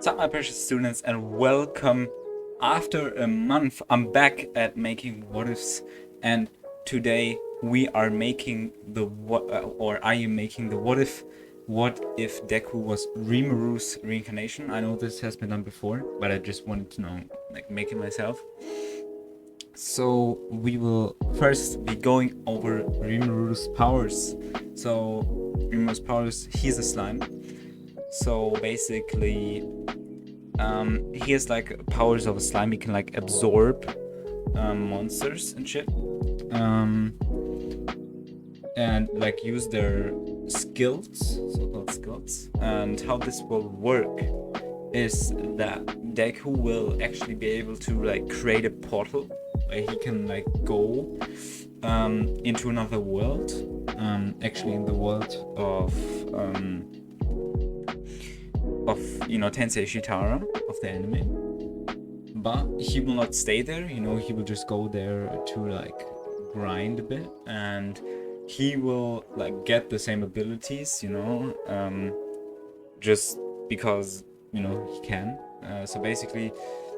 What's up, my precious students, and welcome. After a month, I'm back at making what ifs, and today we are making the or I am making the what if. What if Deku was Rimuru's reincarnation? I know this has been done before, but I just wanted to know, make it myself. So we will first be going over Rimuru's powers. So Rimuru's powers, he's a slime. So basically, he has like powers of a slime. He can like absorb monsters and shit, and like use their skills, so-called skills. And how this will work is that Deku will actually be able to like create a portal where he can like go into another world. Actually, in the world of Tensei Shitara of the anime, but he will not stay there. He will just go there to like grind a bit, and he will like get the same abilities, just because he can. So basically,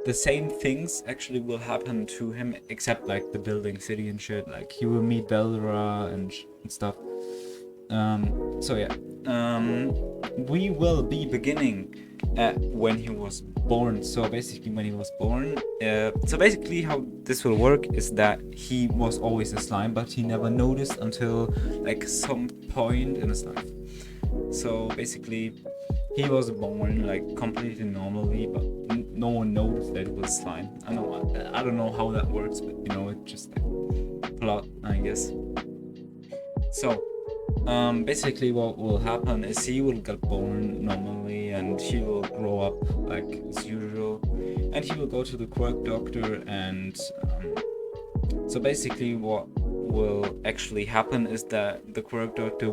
the same things actually will happen to him, except like the building city and shit. Like he will meet Belra and stuff. So yeah. We will be beginning at when he was born. So basically when he was born, so basically how this will work is that he was always a slime, but he never noticed until like some point in his life. So basically he was born like completely normally, but no one noticed that it was slime. I don't know how that works, but it's just like plot, I guess. So basically what will happen is he will get born normally, and he will grow up like as usual, and he will go to the quirk doctor. And so basically what will actually happen is that the quirk doctor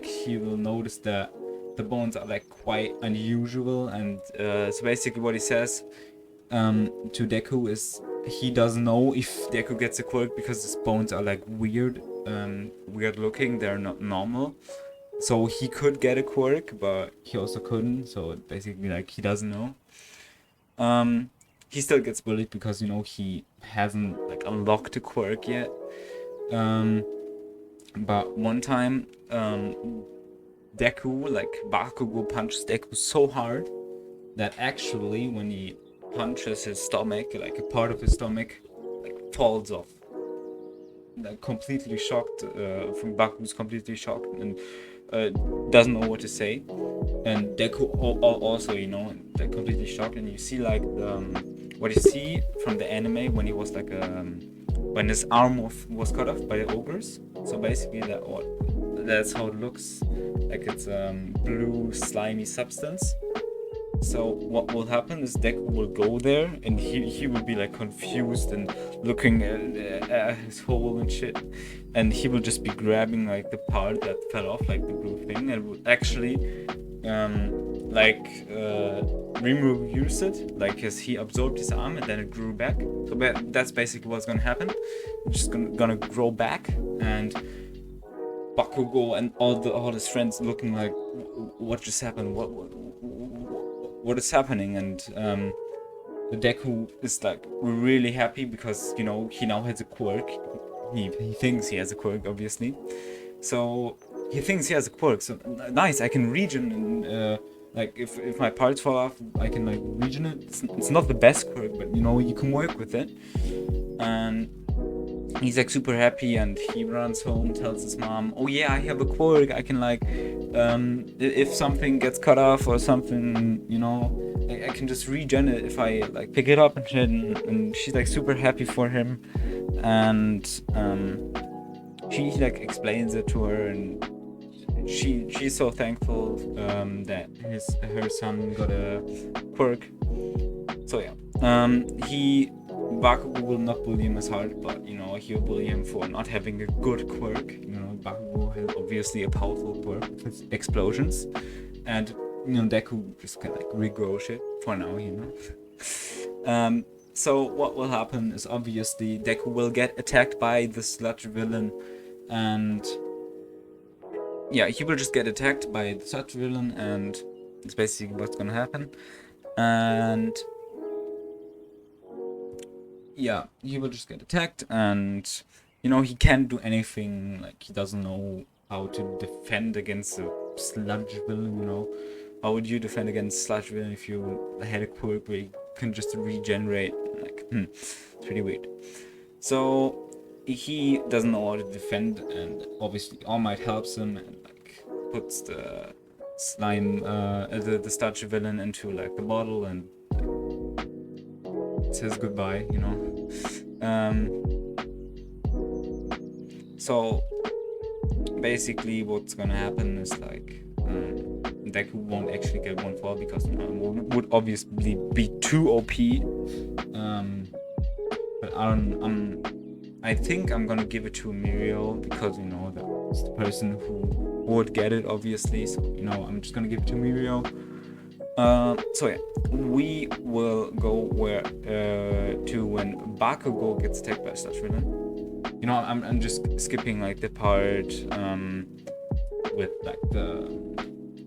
he will notice that the bones are like quite unusual. And so basically what he says to Deku is he doesn't know if Deku gets a quirk because his bones are like weird looking. They're not normal. So he could get a quirk, but he also couldn't. So basically, like, he doesn't know. He still gets bullied because he hasn't like unlocked a quirk yet. But one time, Deku, like Bakugo, punches Deku so hard that actually when he punches his stomach, like a part of his stomach like falls off. Like completely shocked. From Baku's completely shocked and doesn't know what to say. And Deku also, like completely shocked. And you see like what you see from the anime when he was like when his arm was cut off by the ogres. So basically that's how it looks. Like it's blue slimy substance. So what will happen is Deku will go there, and he will be like confused and looking at his hole and shit, and he will just be grabbing like the part that fell off, like the blue thing, and will actually Rimuru used it, like as he absorbed his arm and then it grew back. So that's basically what's gonna happen. It's just gonna grow back, and Bakugo and all his friends looking like, what just happened? What is happening? And the Deku is like really happy because he now has a quirk. He thinks he has a quirk, obviously. So he thinks he has a quirk. So nice, I can regen, and like if my parts fall off, I can like regen it. It's not the best quirk, but you can work with it. And he's like super happy, and he runs home, tells his mom, oh yeah, I have a quirk. I can like if something gets cut off or something, I can just regen it if I like pick it up and shit. And she's like super happy for him, and she like explains it to her, and she's so thankful that her son got a quirk. So yeah, Bakugo will not bully him as hard, but he'll bully him for not having a good quirk. Bakugo has obviously a powerful quirk with explosions, and Deku just can like regrow shit for now. So what will happen is obviously Deku will get attacked by the sludge villain, and yeah, he will just get attacked by the sludge villain, and it's basically what's gonna happen. And yeah, he will just get attacked, and he can't do anything. Like, he doesn't know how to defend against a sludge villain. How would you defend against sludge villain if you had a quirk where you can just regenerate? Like, it's pretty weird. So he doesn't know how to defend, and obviously All Might helps him and like puts the slime, the sludge villain into like the bottle and says goodbye. So basically what's gonna happen is like Deku won't actually get one fall because would obviously be too OP. But I think I'm gonna give it to Muriel because that's the person who would get it, obviously. So I'm just gonna give it to Muriel. So yeah, we will go to when Bakugo gets attacked by such villain. I'm just skipping like the part with like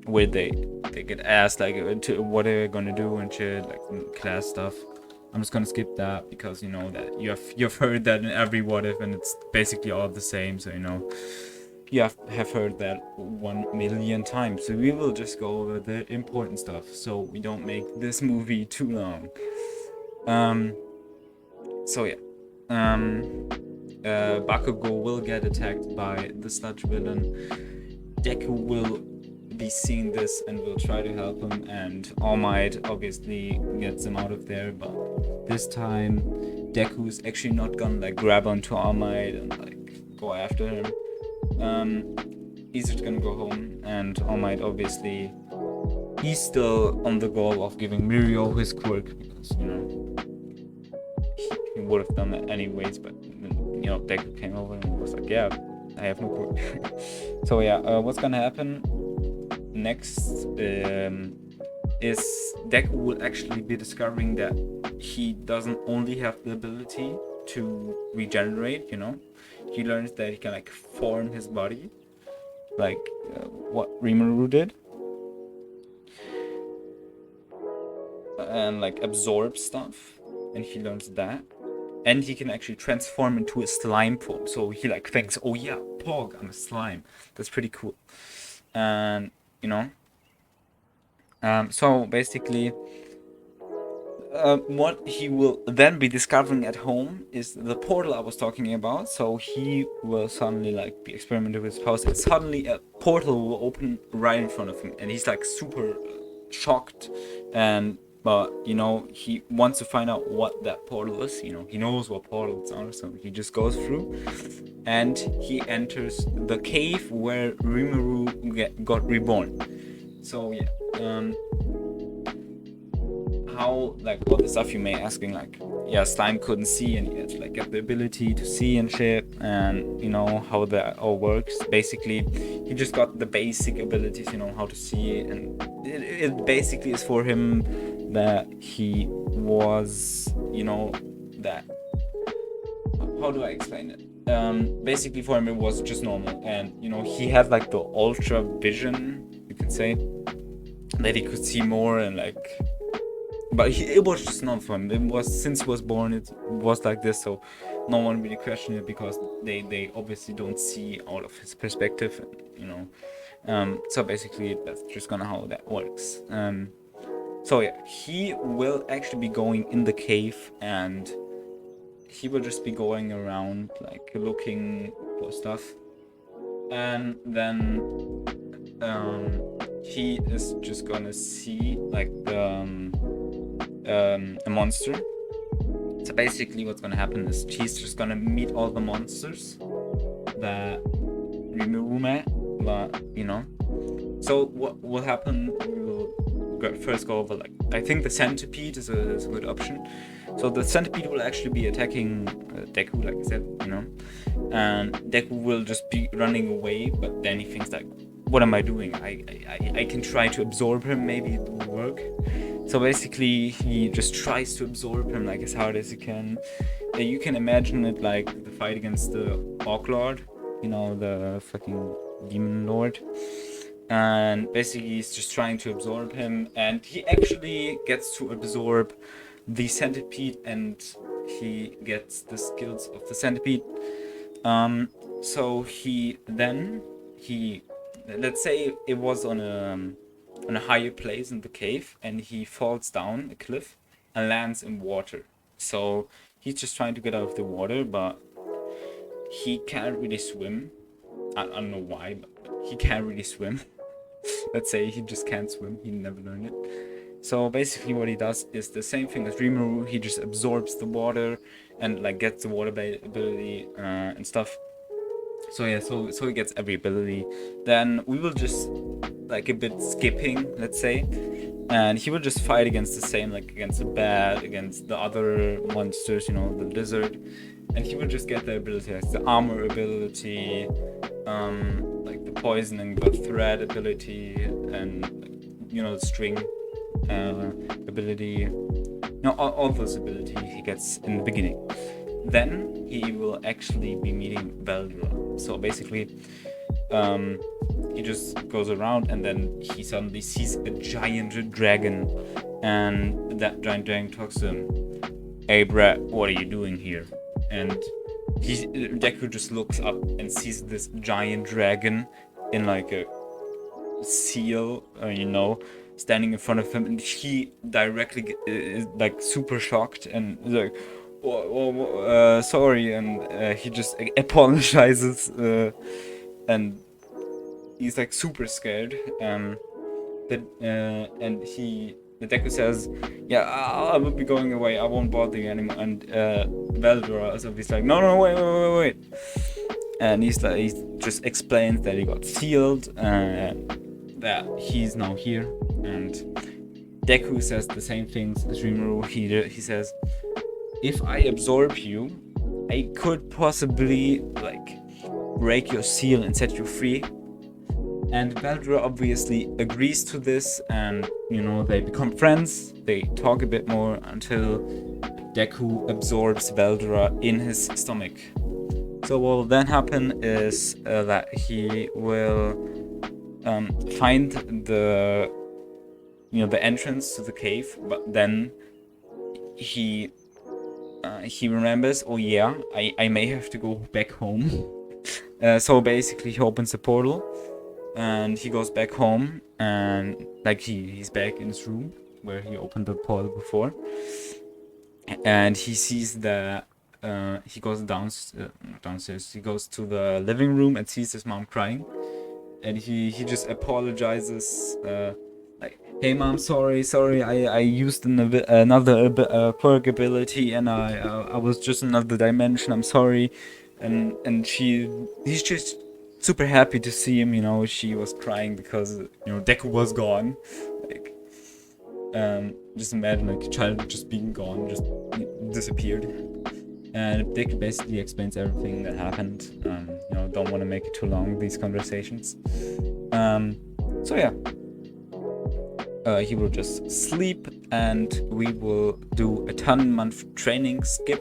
where they get asked like to what they're gonna do and shit, like class stuff. I'm just gonna skip that because that you've heard that in every what if, and it's basically all the same. So you have heard that 1,000,000 times. So we will just go over the important stuff so we don't make this movie too long. So yeah, Bakugo will get attacked by the sludge villain. Deku will be seeing this and will try to help him, and All Might obviously gets him out of there, but this time Deku is actually not gonna like grab onto All Might and like go after him. He's just gonna go home, and All Might obviously he's still on the goal of giving Muriel his quirk because he would have done that anyways, but Deku came over and was like, yeah, I have no quirk. So yeah, what's gonna happen next is Deku will actually be discovering that he doesn't only have the ability to regenerate. He learns that he can like form his body, like what Rimuru did, and like absorb stuff, and he learns that, and he can actually transform into a slime form. So he like thinks, oh yeah, Pog, I'm a slime. That's pretty cool. And so basically what he will then be discovering at home is the portal I was talking about. So he will suddenly like be experimenting with his house, and suddenly a portal will open right in front of him, and he's like super shocked, and but he wants to find out what that portal is. He knows what portals are, so he just goes through and he enters the cave where Rimuru got reborn. So yeah, how like all the stuff you may asking, like slime couldn't see and he had to like get the ability to see and shit, and how that all works. Basically he just got the basic abilities, how to see, and it basically is for him that he was that, how do I explain it? Basically for him it was just normal, and he had like the ultra vision, you can say, that he could see more, and like, but it was just not for him. It was, since he was born, it was like this, so no one really questioned it because they obviously don't see out of his perspective, so basically that's just kind of how that works. So yeah, he will actually be going in the cave, and he will just be going around like looking for stuff, and then he is just gonna see like a monster. So basically what's gonna happen is he's just gonna meet all the monsters that Rimuru met, but so what will happen, we will first go over, like, I think the centipede is a good option. So the centipede will actually be attacking Deku, like I said, and Deku will just be running away, but then he thinks like, what am I doing? I can try to absorb him, maybe it will work. So basically he just tries to absorb him like as hard as he can. You can imagine it like the fight against the Orc Lord, the fucking demon lord. and basically he's just trying to absorb him, and he actually gets to absorb the centipede, and he gets the skills of the centipede. So he let's say it was on a higher place in the cave, and he falls down a cliff and lands in water. So he's just trying to get out of the water, but he can't really swim. I don't know why, but he can't really swim. Let's say he just can't swim. He never learned it. So basically what he does is the same thing as Rimuru. He just absorbs the water and like gets the water ability and stuff. So yeah, so he gets every ability. Then we will just like a bit skipping, let's say, and he will just fight against the same, like against the bat, against the other monsters, you know, the lizard, and he will just get the ability, like the armor ability, like the poisoning, the thread ability, and you know, the string ability. No, all those abilities he gets in the beginning. Then he will actually be meeting Veldra. So basically, he just goes around, and then he suddenly sees a giant dragon, and that giant dragon talks to him. Hey Brett, what are you doing here? And Deku just looks up and sees this giant dragon in like a seal, you know, standing in front of him, and he directly is like super shocked and is like, sorry, and he just apologizes, and he's like super scared. And the Deku says, yeah, I will be going away, I won't bother you anymore. And Veldra is like, no, wait. And he just explains that he got sealed, that he's now here. And Deku says the same things as Rimuru. He says, if I absorb you, I could possibly like break your seal and set you free. And Veldra obviously agrees to this, and you know, they become friends. They talk a bit more until Deku absorbs Veldra in his stomach. So what will then happen is that he will find the entrance to the cave, but then he remembers, oh yeah, I may have to go back home. So basically he opens a portal and he goes back home, and like he's back in his room where he opened the portal before, and he sees that he goes downstairs. He goes to the living room and sees his mom crying, and he just apologizes, like, hey mom, sorry, I used another quirk ability, and I was just another dimension, I'm sorry. And he's just super happy to see him. You know, she was crying because, you know, Deku was gone. Like, just imagine like a child just being gone, just disappeared. And Deku basically explains everything that happened. You know, don't want to make it too long, these conversations. So yeah, he will just sleep, and we will do a 10-month training skip,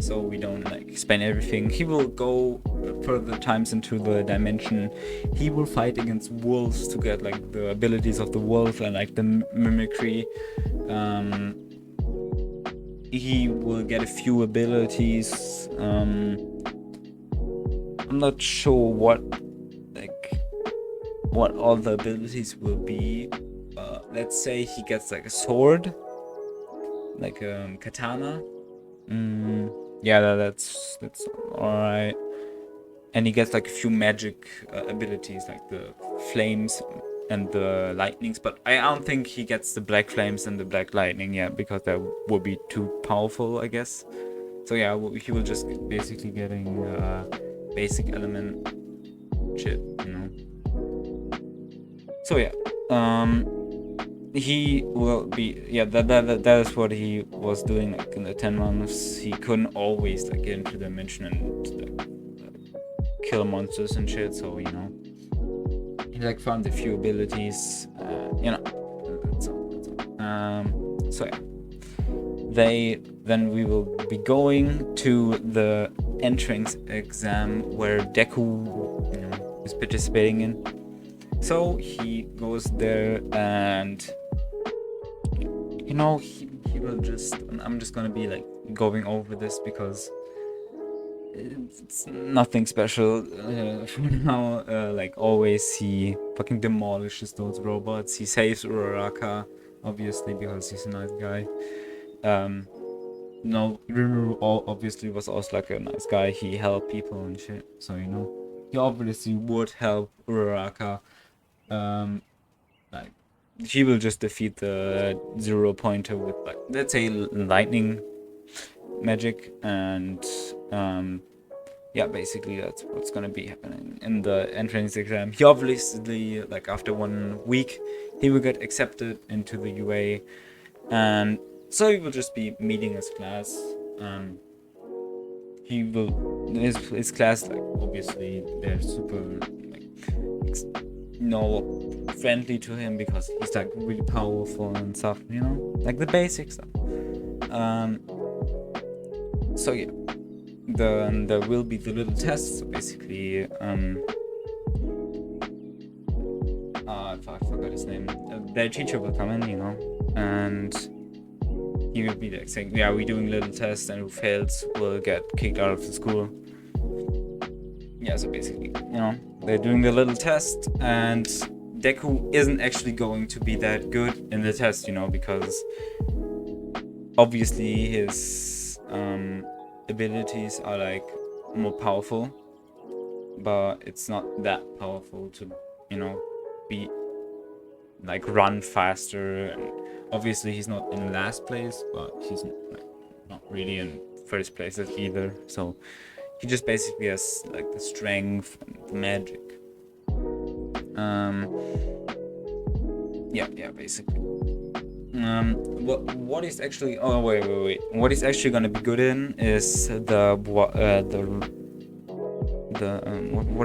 so we don't like explain everything. He will go further times into the dimension. He will fight against wolves to get like the abilities of the wolf and like the mimicry. He will get a few abilities. I'm not sure what all the abilities will be. Let's say he gets like a sword, like a katana. Yeah, that's alright. And he gets like a few magic abilities, like the flames and the lightnings, but I don't think he gets the black flames and the black lightning yet, because that would be too powerful, I guess. So yeah, he will just basically getting basic element shit, you know. So yeah, he will be, yeah, that is what he was doing like in the 10 months. He couldn't always like get into the dimension and like, kill monsters and shit, so you know, he like found a few abilities, you know, that's all. So yeah, then we will be going to the entrance exam where Deku, you know, is participating in. So he goes there, and you know, he will just, I'm just gonna be like going over this because it's nothing special for now. Like always, he fucking demolishes those robots. He saves Uraraka, obviously, because he's a nice guy. No, Rimuru obviously was also like a nice guy. He helped people and shit. So you know, he obviously would help Uraraka. Like he will just defeat the 0 pointer with, like, let's say lightning magic, and yeah, basically that's what's gonna be happening in the entrance exam. He obviously, like, after 1 week, he will get accepted into the UA, and so he will just be meeting his class. He will, his class, like, obviously they're super, like, friendly to him because he's like really powerful and stuff, you know, like the basic stuff. So yeah, there will be the little tests. So basically, I forgot his name. Their teacher will come in, you know, and he will be like saying, "Yeah, we're doing little tests, and who fails will get kicked out of the school." Yeah, so basically, you know, they're doing the little test, and Deku isn't actually going to be that good in the test, you know, because obviously his abilities are like more powerful, but it's not that powerful to, you know, be like run faster. And obviously he's not in last place, but he's not really in first place either. So he just basically has like the strength and the magic. Yeah, basically. What is actually? Oh wait. What he's actually gonna be good in is what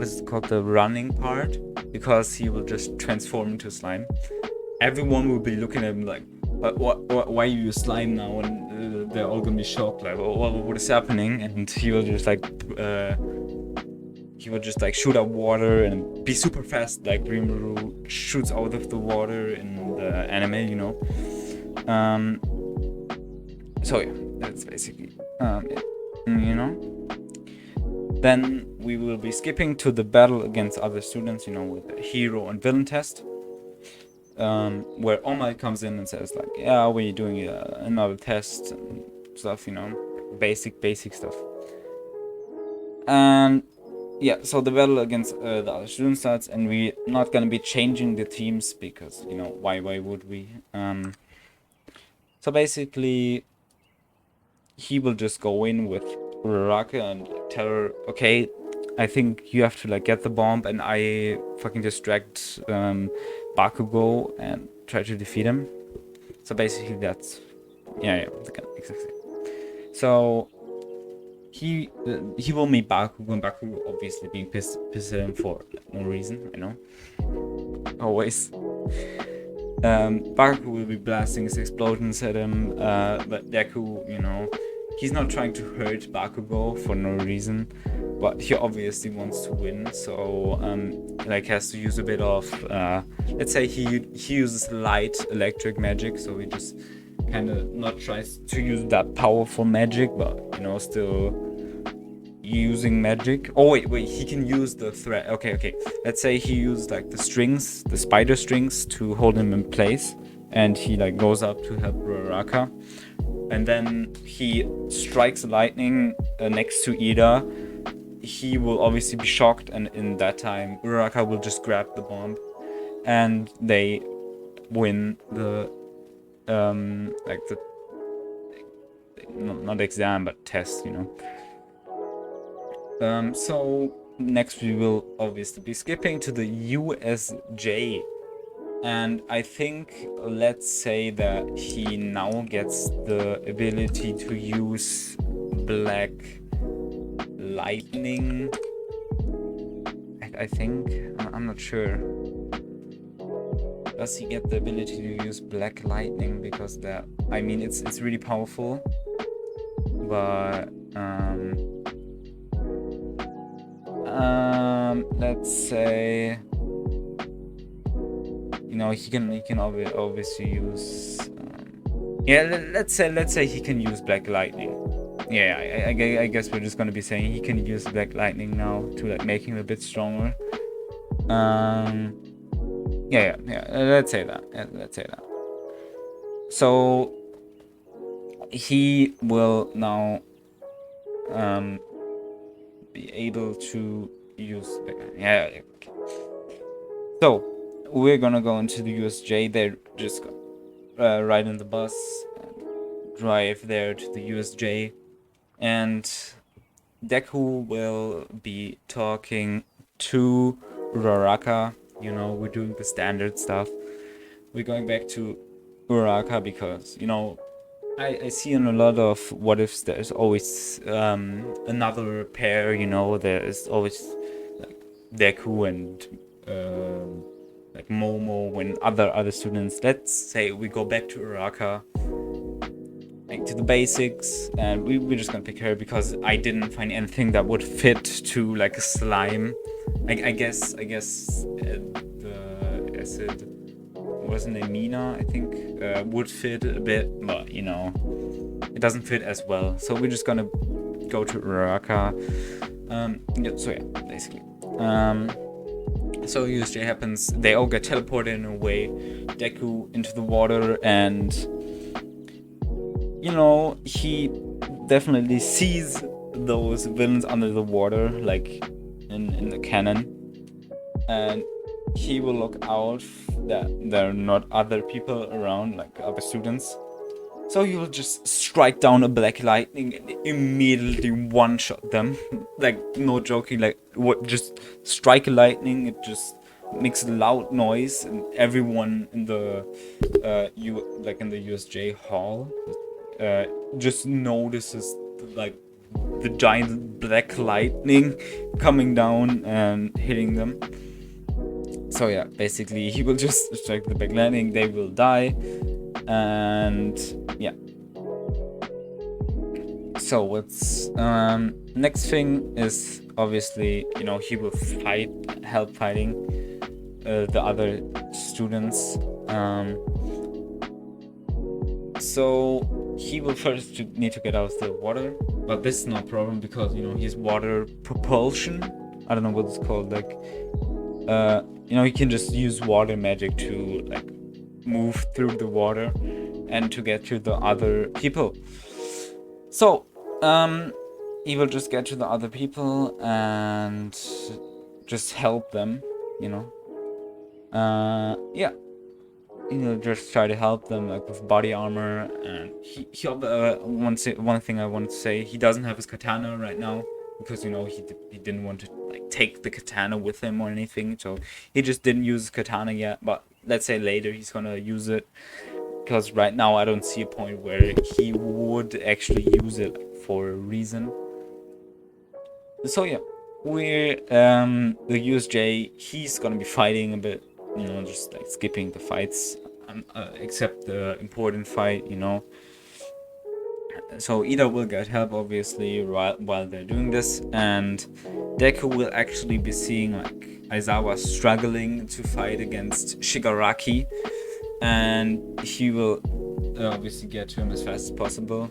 is it called? The running part, because he will just transform into slime. Everyone will be looking at him like, why are you slime now? And they're all gonna be shocked, like, what is happening? And he will just like shoot up water and be super fast, like Rimuru shoots out of the water in the anime, you know. So yeah, that's basically it, you know. Then we will be skipping to the battle against other students, you know, with the hero and villain test, where All comes in and says like, yeah, we're doing another test and stuff, you know, basic stuff. And yeah, so the battle against the other students starts, and we're not gonna be changing the teams because, you know, why would we? So basically, he will just go in with Uraraka and tell her, okay, I think you have to like get the bomb, and I fucking distract Bakugo and try to defeat him. So basically, that's exactly. So he will meet Bakugo, and Bakugo obviously being pissed at him for like, no reason, I know. Always. Bakugo will be blasting his explosions at him, but Deku, you know, he's not trying to hurt Bakugo for no reason, but he obviously wants to win, so like has to use a bit of let's say he uses light electric magic, so he just kind of not tries to use that powerful magic, but, you know, still using magic. Oh wait, he can use the thread. Okay, let's say he used like the strings, the spider strings, to hold him in place, and he like goes up to help Uraraka, and then he strikes lightning next to Ida. He will obviously be shocked, and in that time Uraraka will just grab the bomb, and they win the like the not exam but test, you know. So next we will obviously be skipping to the USJ, and I think, let's say that he now gets the ability to use black lightning. I think, I'm not sure. Does he get the ability to use black lightning? Because that, I mean, it's really powerful, but let's say obviously use. Yeah, let's say he can use Black Lightning. Yeah, I guess we're just gonna be saying he can use Black Lightning now to like make him a bit stronger. Yeah. Let's say that. So he will now be able to use Black Lightning. Yeah. Okay. So we're gonna go into the USJ. They're just ride in the bus and drive there to the USJ, and Deku will be talking to Uraraka. We're doing the standard stuff. We're going back to Uraraka because, I see in a lot of what ifs there's always another pair, there's always like Deku and like Momo and other students. Let's say we go back to Uraraka, like to the basics, and we're just gonna pick her because I didn't find anything that would fit to like a slime. I guess the acid, wasn't it Mina, I think, would fit a bit, but it doesn't fit as well. So we're just gonna go to Uraraka. Basically. So USJ happens, they all get teleported in a way, Deku into the water, and he definitely sees those villains under the water, like in the cannon, and he will look out that there are not other people around, like other students. So he will just strike down a Black Lightning and immediately one-shot them. Like, no joking, like, just strike a lightning, it just makes a loud noise, and everyone in the in the USJ hall just notices like the giant Black Lightning coming down and hitting them. So yeah, basically he will just strike the Black Lightning, they will die, and yeah. So what's next thing is obviously he will help fighting the other students. So he will first need to get out of the water, but this is no problem because he's water propulsion. I don't know what it's called. Like he can just use water magic to like move through the water and to get to the other people. So he will just get to the other people and just help them. Just try to help them like with body armor, and one thing I want to say, he doesn't have his katana right now because he didn't want to like take the katana with him or anything, so he just didn't use his katana yet. But let's say later he's gonna use it, because right now I don't see a point where he would actually use it for a reason. So yeah, we're the USJ, he's gonna be fighting a bit, just like skipping the fights, except the important fight, So Ida will get help obviously while they're doing this, and Deku will actually be seeing like Aizawa struggling to fight against Shigaraki, and he will obviously get to him as fast as possible.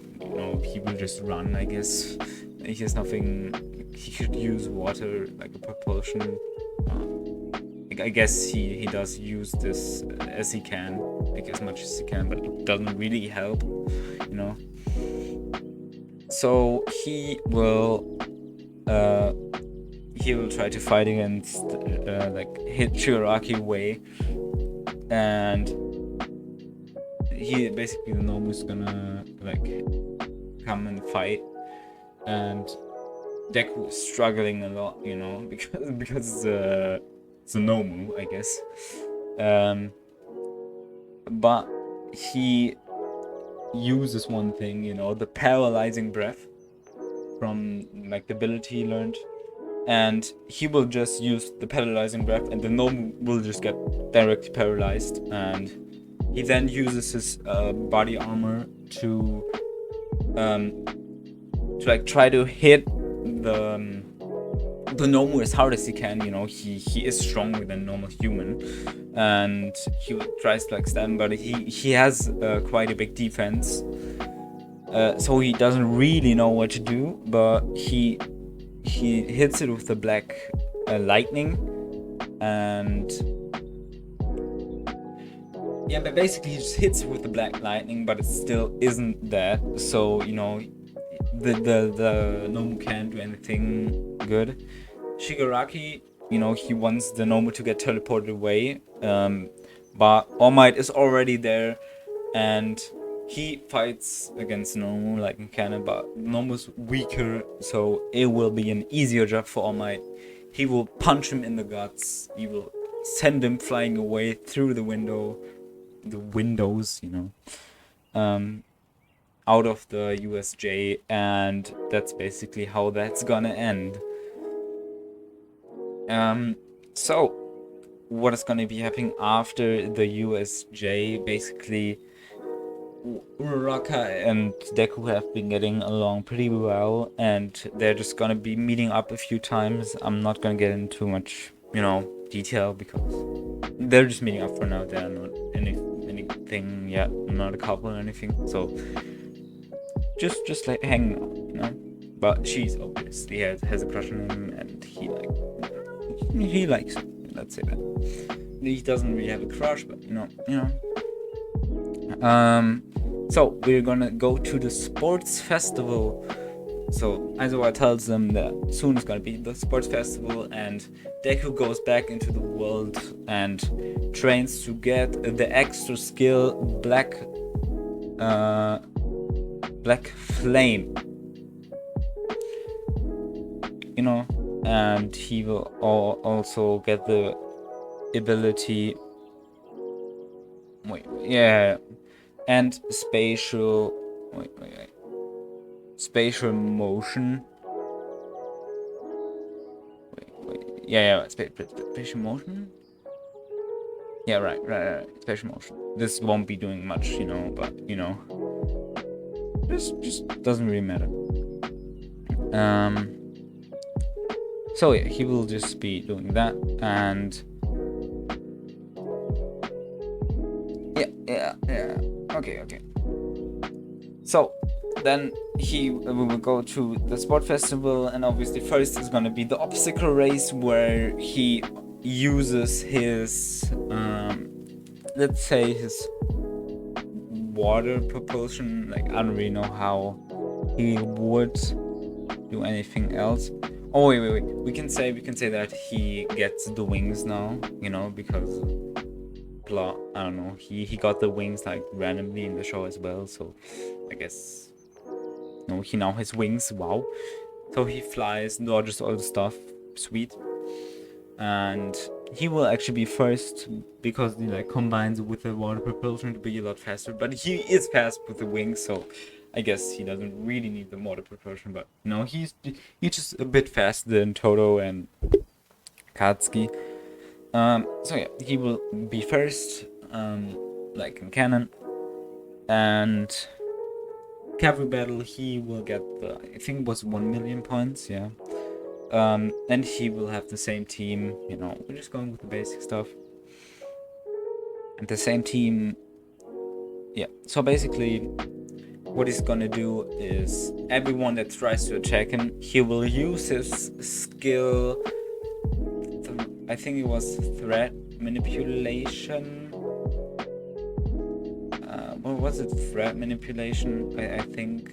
He will just run, I guess. He has nothing. He could use water like a propulsion. I guess he does use this as he can, like as much as he can, but it doesn't really help, So he will try to fight against hit Shigaraki way, and he basically, the Nomu's gonna like come and fight, and Deku is struggling a lot, because it's a Nomu, I guess. But he uses one thing, the paralyzing breath from like the ability he learned, and he will just use the paralyzing breath, and the Nomu will just get directly paralyzed, and he then uses his body armor to like try to hit the Nomu as hard as he can. You know, he is stronger than normal human, and he tries to like stab him, but he has quite a big defense, so he doesn't really know what to do. But he hits it with the black lightning, and yeah, but basically he just hits it with the black lightning, but it still isn't that. So you know, the Nomu can't do anything good. Shigaraki, you know, he wants the Nomu to get teleported away, but All Might is already there, and he fights against Nomu like in canon, but Nomu's weaker, so it will be an easier job for All Might. He will punch him in the guts, he will send him flying away through the windows, you know, out of the USJ, and that's basically how that's gonna end. So what is gonna be happening after the USJ? Basically, Uraraka and Deku have been getting along pretty well, and they're just gonna be meeting up a few times. I'm not gonna get into too much, you know, detail, because they're just meeting up for now. They're not anything yet, not a couple or anything. So just like hanging out, you know. But she's obviously has a crush on him, and he likes it. Let's say that. He doesn't really have a crush, but you know. So we're gonna go to the sports festival. So Aizawa tells them that soon is gonna be the sports festival, and Deku goes back into the world and trains to get the extra skill Black Flame. You know, and he will also get the ability. And spatial motion. Spatial motion. Yeah, right. Spatial motion. This won't be doing much, you know, but you know, just doesn't really matter. So yeah, he will just be doing that, and yeah. Okay. So then we will go to the sport festival, and obviously first is gonna be the obstacle race, where he uses his let's say his water propulsion. Like, I don't really know how he would do anything else. Oh wait. We can say that he gets the wings now, you know, because I don't know, he got the wings like randomly in the show as well, so I guess no, he now has wings. Wow. So he flies, dodges all the stuff, sweet. And he will actually be first, because he like combines with the water propulsion to be a lot faster, but he is fast with the wings, so I guess he doesn't really need the water propulsion. But you know, he's just a bit faster than Todo and Katsuki. So yeah, he will be first, like in canon, and cavalry battle he will get I think it was 1 million points, yeah. And he will have the same team, you know, we're just going with the basic stuff. And the same team, yeah. So basically, what he's gonna do is everyone that tries to attack him, he will use his skill. I think it was threat manipulation. What was it? Threat manipulation, I think.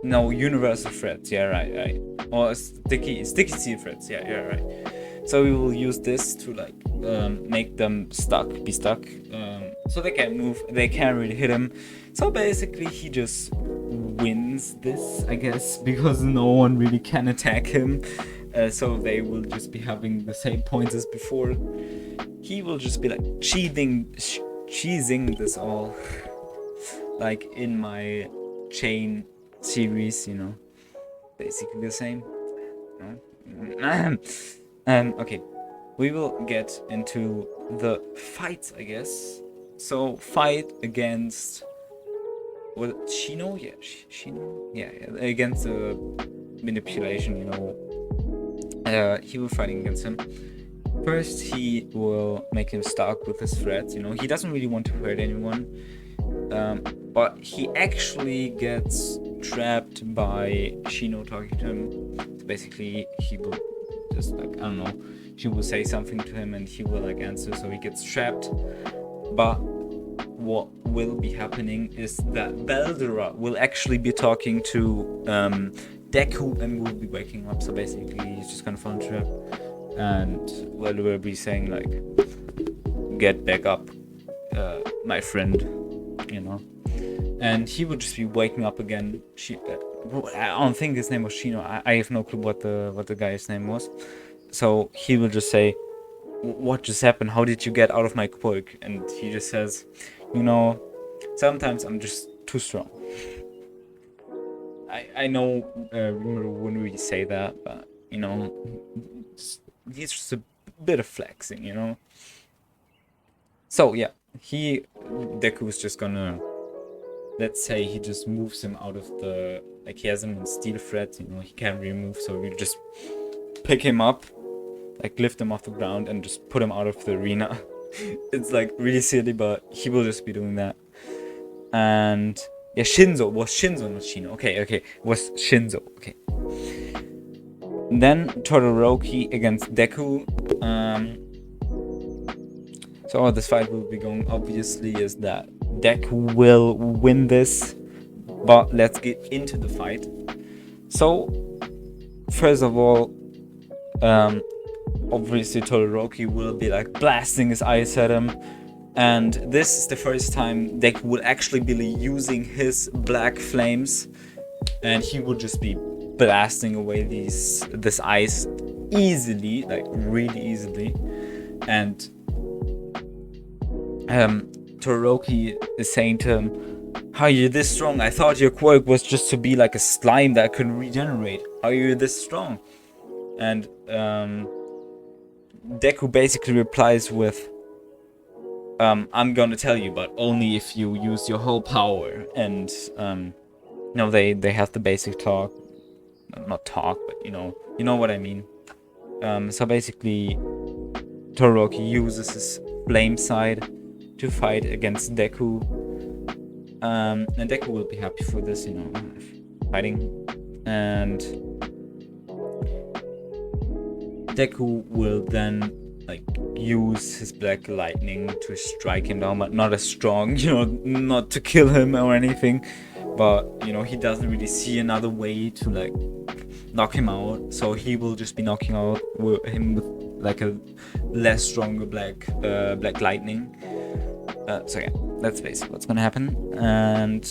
No, universal threats. Yeah, right. Or sticky threats. Yeah, right. So we will use this to like make them be stuck. So they can't move. They can't really hit him. So basically, he just wins this, I guess, because no one really can attack him. So they will just be having the same points as before. He will just be like cheesing this all, like in my chain series, you know, basically the same. Okay, we will get into the fights, I guess. So fight against Shino? Yeah, Shino? Yeah, against the manipulation, you know, he will fighting against him. First, he will make him stuck with his threats. You know, he doesn't really want to hurt anyone, but he actually gets trapped by Shino talking to him. So basically, he will just like, I don't know, she will say something to him and he will like answer, so he gets trapped. But what will be happening is that Beldera will actually be talking to Deku and will be waking up. So basically, he's just gonna fall into trap, and will be saying like, "Get back up, my friend," you know. And he would just be waking up again. I don't think his name was Shino. I have no clue what the guy's name was. So he will just say, "What just happened? How did you get out of my quirk?" And he just says, "You know, sometimes I'm just too strong." I know Rimuru wouldn't really say that, but you know, he's just a bit of flexing, you know. So yeah, Deku is just gonna, let's say he just moves him out of the, like he has him in steel thread, you know, he can't really move, so you just pick him up, like lift him off the ground and just put him out of the arena. It's like really silly, but he will just be doing that. And yeah, Shinzo, not Shino. Okay, was Shinzo. Okay. Then Todoroki against Deku. So how this fight will be going, obviously, is that Deku will win this, but let's get into the fight. So, first of all, obviously Todoroki will be like blasting his eyes at him, and this is the first time Deku will actually be using his black flames, and he will just be blasting away this ice easily, like really easily. And Todoroki is saying to him, "How are you this strong? I thought your quirk was just to be like a slime that could regenerate. How are you this strong?" And Deku basically replies with, "I'm gonna tell you, but only if you use your whole power." And they have the basic talk, not talk, but you know what I mean. So basically, Todoroki uses his flame side to fight against Deku, and Deku will be happy for this, you know, fighting. And Deku will then like use his black lightning to strike him down, but not as strong, you know, not to kill him or anything, but you know, he doesn't really see another way to like knock him out, so he will just be knocking out him with like a less stronger black lightning. So yeah, that's basically what's gonna happen. And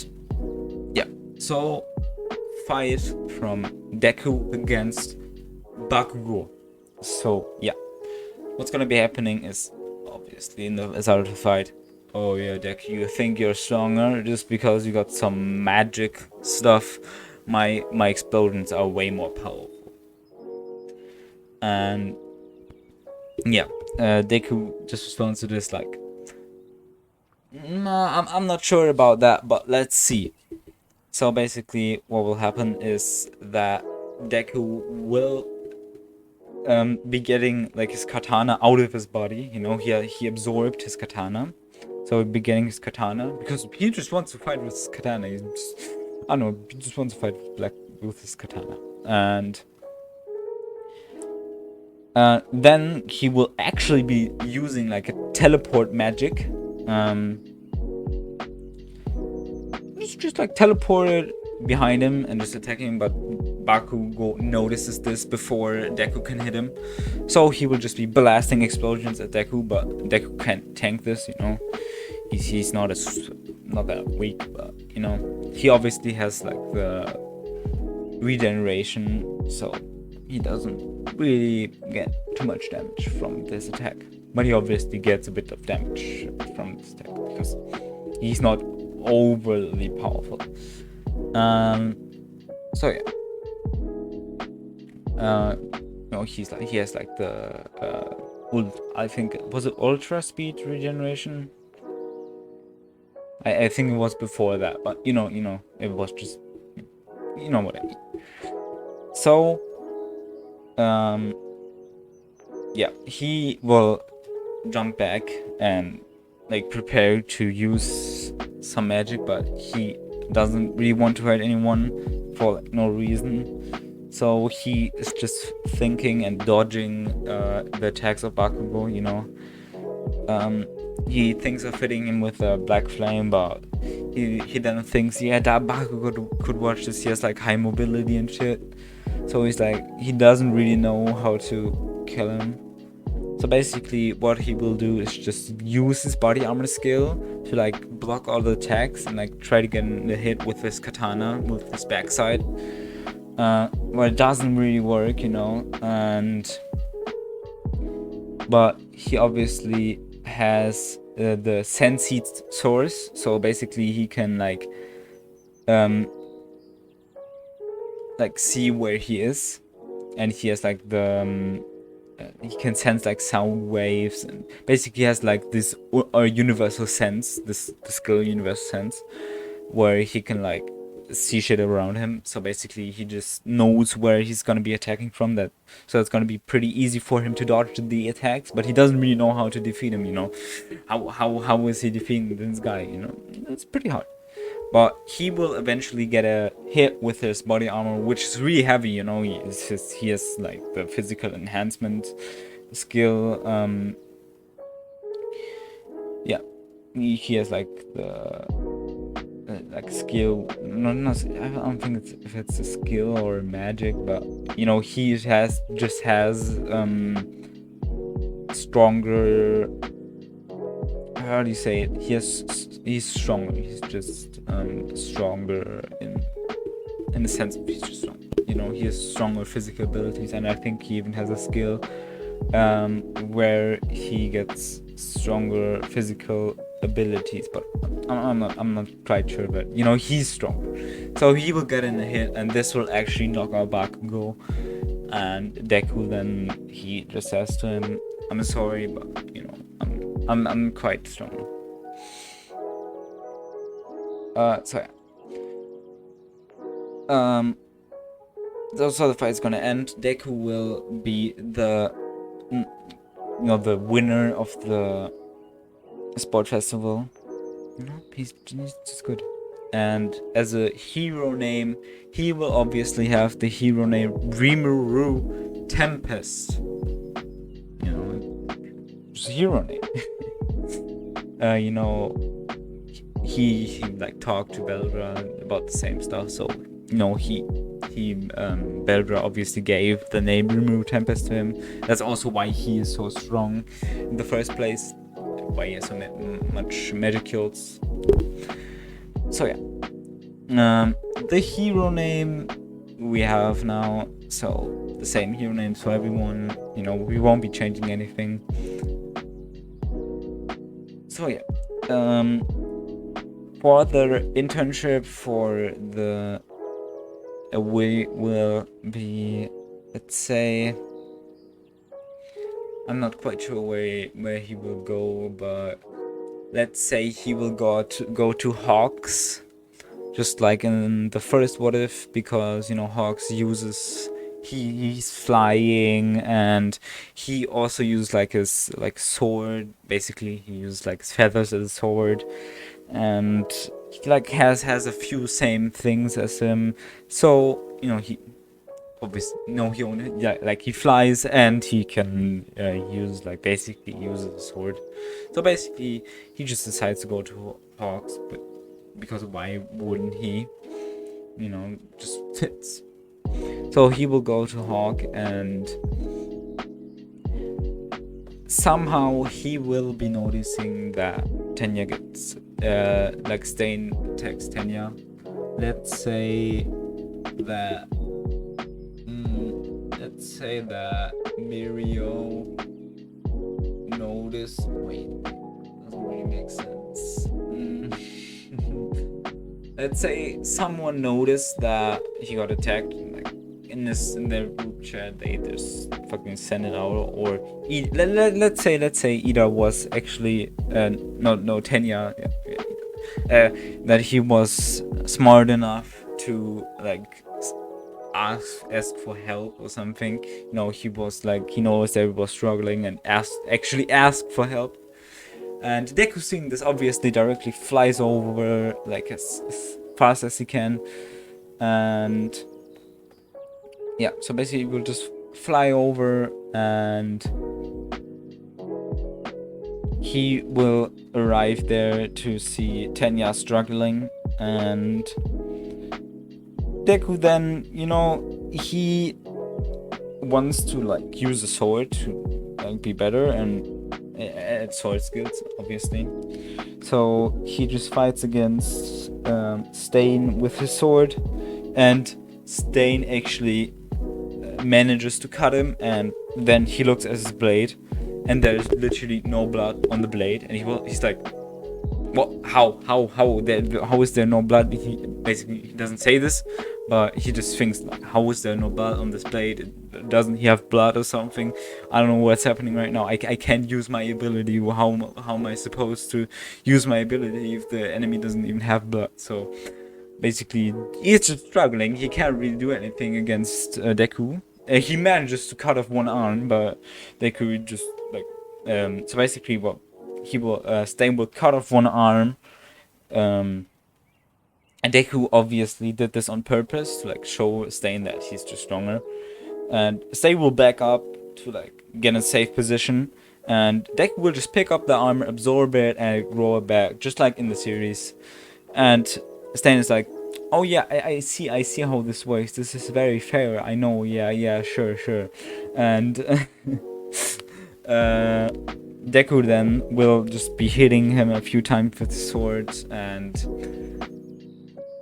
yeah, so fight from Deku against Bakugo. So yeah, what's gonna be happening is, obviously in the start of the fight, "Oh yeah, Deku, you think you're stronger just because you got some magic stuff? My explosions are way more powerful." And yeah, Deku just responds to this like, "Nah, I'm not sure about that, but let's see." So basically, what will happen is that Deku will be getting like his katana out of his body. You know, he absorbed his katana, so he'll be getting his katana because he just wants to fight with his katana. He just wants to fight with his katana. And then he will actually be using like a teleport magic. Just like teleported behind him and just attacking him, but Bakugo notices this before Deku can hit him, so he will just be blasting explosions at Deku, but Deku can't tank this, you know. He's not that weak, but you know, he obviously has like the regeneration, so he doesn't really get too much damage from this attack, but he obviously gets a bit of damage from this attack because he's not overly powerful. So yeah, no, he has like the I think, was it ultra speed regeneration? I think it was before that, but you know, it was just, you know what I mean. So yeah, he will jump back and like prepare to use some magic, but he doesn't really want to hurt anyone for like no reason. So he is just thinking and dodging the attacks of Bakugo, you know. He thinks of hitting him with a black flame, but he then thinks, yeah, that Bakugo could watch this. He has like high mobility and shit. So he's like, he doesn't really know how to kill him. So basically what he will do is just use his body armor skill to like block all the attacks and like try to get the hit with his katana, with his backside. Well, it doesn't really work, you know, but he obviously has the sense source, so basically he can like see where he is, and he has like the he can sense like sound waves, and basically has like this universal sense, this skill universal sense, where he can like see shit around him. So basically he just knows where he's gonna be attacking from, that so it's gonna be pretty easy for him to dodge the attacks, but he doesn't really know how to defeat him, you know. How is he defeating this guy, you know? It's pretty hard. But he will eventually get a hit with his body armor, which is really heavy, you know. He has like the physical enhancement skill. Yeah, he has like the like skill. No, I don't think if it's a skill or magic, but you know, he has stronger. How do you say it? He's stronger. He's just stronger in the sense of he's just strong. You know, he has stronger physical abilities, and I think he even has a skill where he gets stronger physical abilities. But I'm not quite sure. But you know, he's stronger, so he will get in a hit, and this will actually knock out Bakugo. And Deku then he just says to him, "I'm sorry, but you know, I'm quite strong." So yeah. So the fight is gonna end. Deku will be the winner of the sport festival. You know, he's just good. And as a hero name, he will obviously have the hero name Rimuru Tempest. You know, just a hero name. You know, he like talked to Veldra about the same stuff. So you know, Veldra obviously gave the name Rimuru Tempest to him. That's also why he is so strong in the first place. Why he has so much magicals. So yeah, the hero name we have now. So the same hero name for everyone. You know, we won't be changing anything. So yeah, for the internship for the we will be, let's say, I'm not quite sure where he will go, but let's say he will go to Hawks, just like in the first What If, because you know Hawks uses he's flying, and he also used like his like sword. Basically, he used like his feathers as a sword, and he like has a few same things as him. So you know, he obviously he only like he flies, and he can use a sword. So basically he just decides to go to Hawks, but because why wouldn't he? You know, just fits. So he will go to Hawk, and somehow he will be noticing that Tenya gets like Stain attacks Tenya. Let's say that Mirio noticed. Wait, doesn't really make sense. Let's say someone noticed that he got attacked, like in their group chat, they just fucking send it out, or let's say Ida was actually Tenya, that he was smart enough to like asked for help or something. You know, he was like, he knows that he was struggling and asked for help. And Deku, seeing this, obviously directly flies over like as fast as he can. And yeah, so basically we'll just fly over, and he will arrive there to see Tenya struggling. And Deku then, you know, he wants to like use a sword to like be better and add sword skills, obviously. So he just fights against Stain with his sword, and Stain actually manages to cut him, and then he looks at his blade, and there's literally no blood on the blade, and he's like, what? How is there no blood? He doesn't say this, but he just thinks like, how is there no blood on this blade? Doesn't he have blood or something? I don't know what's happening right now. I can't use my ability. How am I supposed to use my ability if the enemy doesn't even have blood? So basically, he's just struggling. He can't really do anything against Deku. He manages to cut off one arm, but Deku just like so basically what he will Stain will cut off one arm. And Deku obviously did this on purpose to like show Stain that he's just stronger. And Stain will back up to like get in a safe position, and Deku will just pick up the armor, absorb it, and grow it back, just like in the series. And Stain is like, oh yeah, I see how this works. This is very fair. I know. Yeah, sure. And Deku then will just be hitting him a few times with the swords, and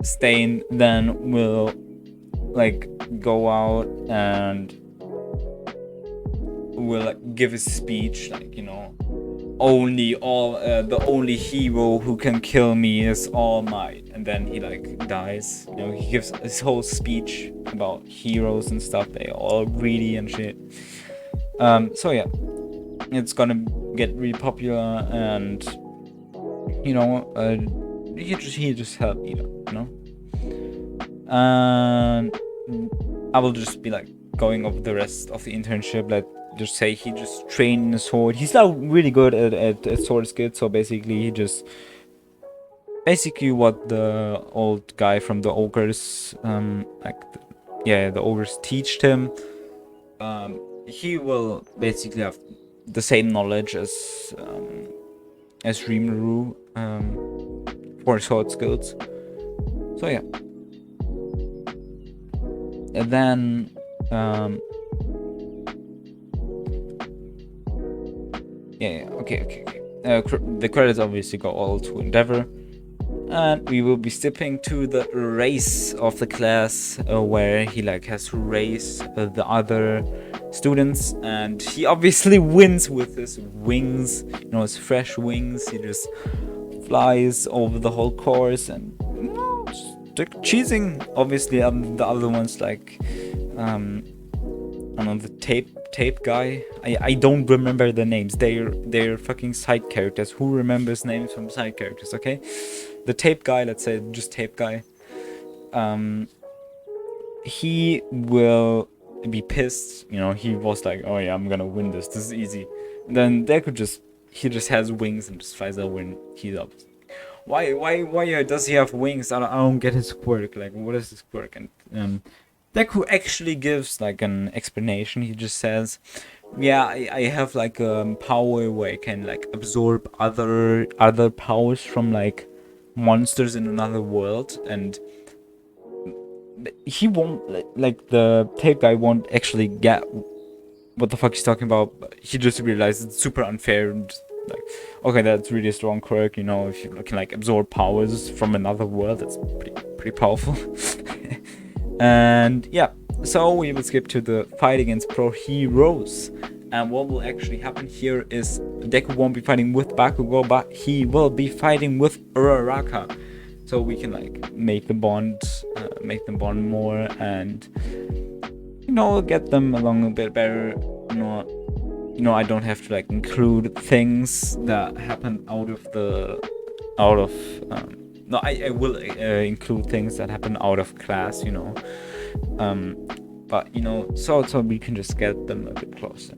Stain then will like go out and will like give his speech, like, you know, the only hero who can kill me is All Might, and then he like dies. You know, he gives his whole speech about heroes and stuff. They all greedy and shit. So yeah, it's gonna get really popular, and you know, he just helped me, you know. And I will just be like going over the rest of the internship. Like, just say he just trained in the sword. He's not really good at sword skills, so basically he just what the old guy from the ogres the ogres teached him. He will basically have the same knowledge as Rimuru for sword skills. So yeah. And then okay. The credits obviously go all to Endeavor, and we will be stepping to the race of the class, where he like has to race the other students, and he obviously wins with his wings, you know, his fresh wings. He just flies over the whole course, and you know, just cheesing. Obviously, the other ones like I don't know, the tape guy. I don't remember the names. They're fucking side characters. Who remembers names from side characters? Okay, the tape guy. Let's say just tape guy. He will be pissed. You know, he was like, oh yeah, I'm gonna win this. This is easy. And then Deku just has wings and just flies over, and he's up. Why does he have wings? I don't get his quirk. Like, what is his quirk? And Deku actually gives like an explanation. He just says, yeah, I have like a power where I can like absorb other powers from like monsters in another world, and he won't like the tape guy won't actually get what the fuck he's talking about. But he just realized it's super unfair, and just like, okay, that's really a strong quirk, you know, if you can like absorb powers from another world. That's pretty powerful. And yeah, so we will skip to the fight against pro heroes. And what will actually happen here is Deku won't be fighting with Bakugo, but he will be fighting with Uraraka. So we can like make them bond more, and you know, get them along a bit better. You know, I don't have to like include things that happen out of no, I will include things that happen out of class, you know. But you know, so we can just get them a bit closer.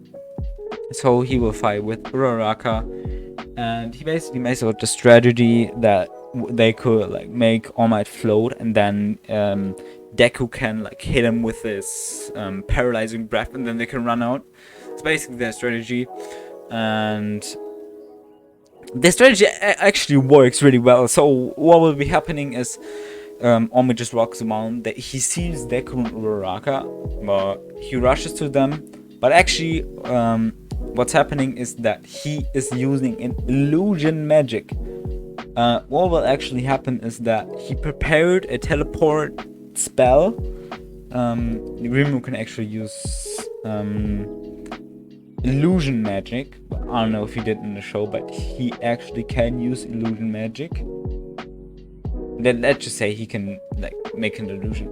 So he will fight with Uraraka, and he basically makes out the strategy that they could like make All Might float, and then Deku can like hit him with this paralyzing breath, and then they can run out. It's basically their strategy, and the strategy actually works really well. So what will be happening is All just rocks around. That he sees Deku and Uraraka, but he rushes to them. But actually, what's happening is that he is using an illusion magic. What will actually happen is that he prepared a teleport spell. Rimuru can actually use illusion magic. I don't know if he did in the show, but he actually can use illusion magic. Let's just say he can like make an illusion.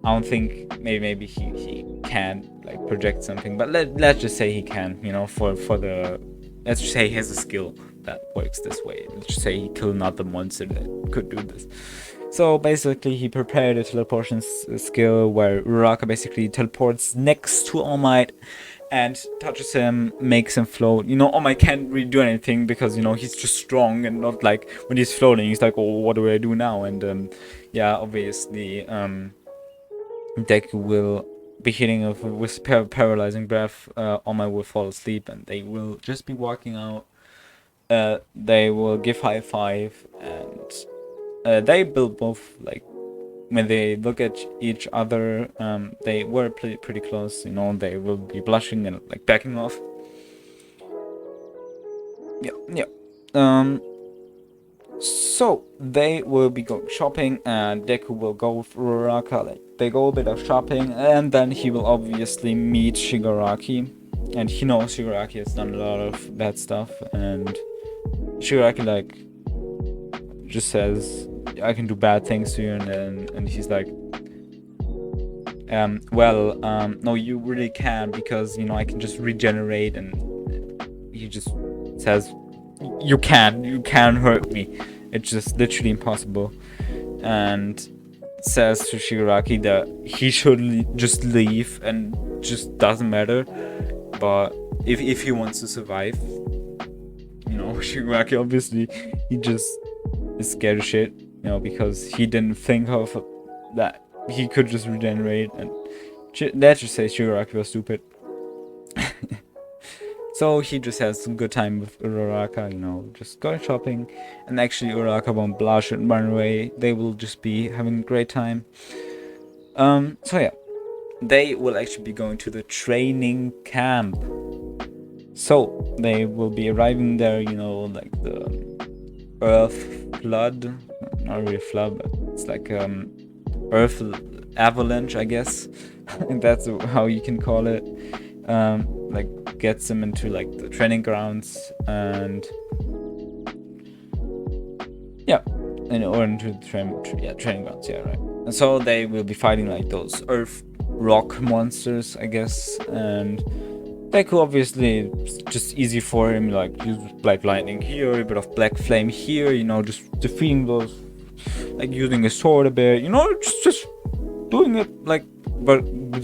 I don't think maybe he can like project something, but let's just say he can, you know, for the, let's just say he has a skill that works this way. Let's just say he killed another monster that could do this. So basically he prepared a teleportation skill where Uraraka basically teleports next to All Might and touches him, makes him float. You know, All Might can't really do anything because, you know, he's just strong, and not like when he's floating he's like, oh, what do I do now? And yeah, obviously Deku will be hitting him with paralyzing breath. All Might will fall asleep, and they will just be walking out. They will give high five, and they will both, like, when they look at each other, they were pretty close, you know. They will be blushing and like backing off. So they will be going shopping, and Deku will go with Uraraka. Like, they go a bit of shopping, and then he will obviously meet Shigaraki, and he knows Shigaraki has done a lot of bad stuff, and Shigaraki like just says, I can do bad things to you, and he's like, no, you really can, because, you know, I can just regenerate. And he just says, you can hurt me, it's just literally impossible, and says to Shigaraki that he should just leave and just doesn't matter, but if he wants to survive, you know. Shigaraki obviously, he just is scared of shit, you know, because he didn't think of that he could just regenerate, and let's just say Shigaraki was stupid. So he just has some good time with Uraraka, you know, just going shopping, and actually Uraraka won't blush and run away. They will just be having a great time. So yeah, they will actually be going to the training camp. So they will be arriving there, you know, like the earth flood, not really flood, but it's like earth avalanche, I guess. And that's how you can call it. Like gets them into like the training grounds, and yeah, or into the training grounds, yeah, right. And so they will be fighting like those earth rock monsters, I guess, and Deku obviously it's just easy for him, like use black lightning here, a bit of black flame here, you know, just defeating those, like using a sword a bit, you know, just doing it like, but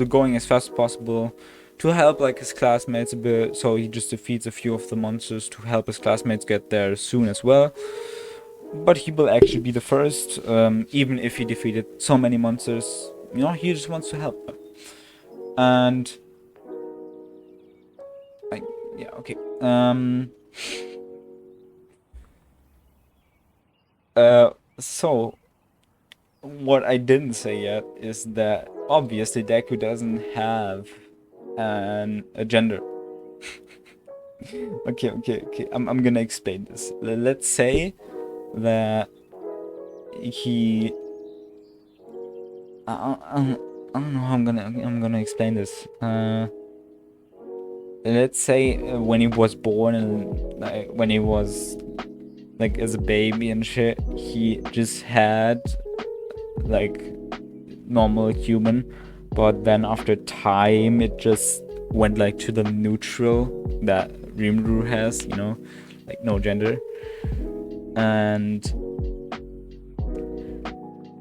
going as fast as possible to help like his classmates a bit. So he just defeats a few of the monsters to help his classmates get there soon as well. But he will actually be the first, even if he defeated so many monsters, you know, he just wants to help them. And like, yeah, okay. So what I didn't say yet is that obviously Deku doesn't have a gender. okay, I'm gonna explain this. Let's say that he I don't know how I'm gonna explain this. Let's say when he was born, and like when he was like as a baby and shit, he just had like normal human, but then after time it just went like to the neutral that Rimuru has, you know, like no gender. And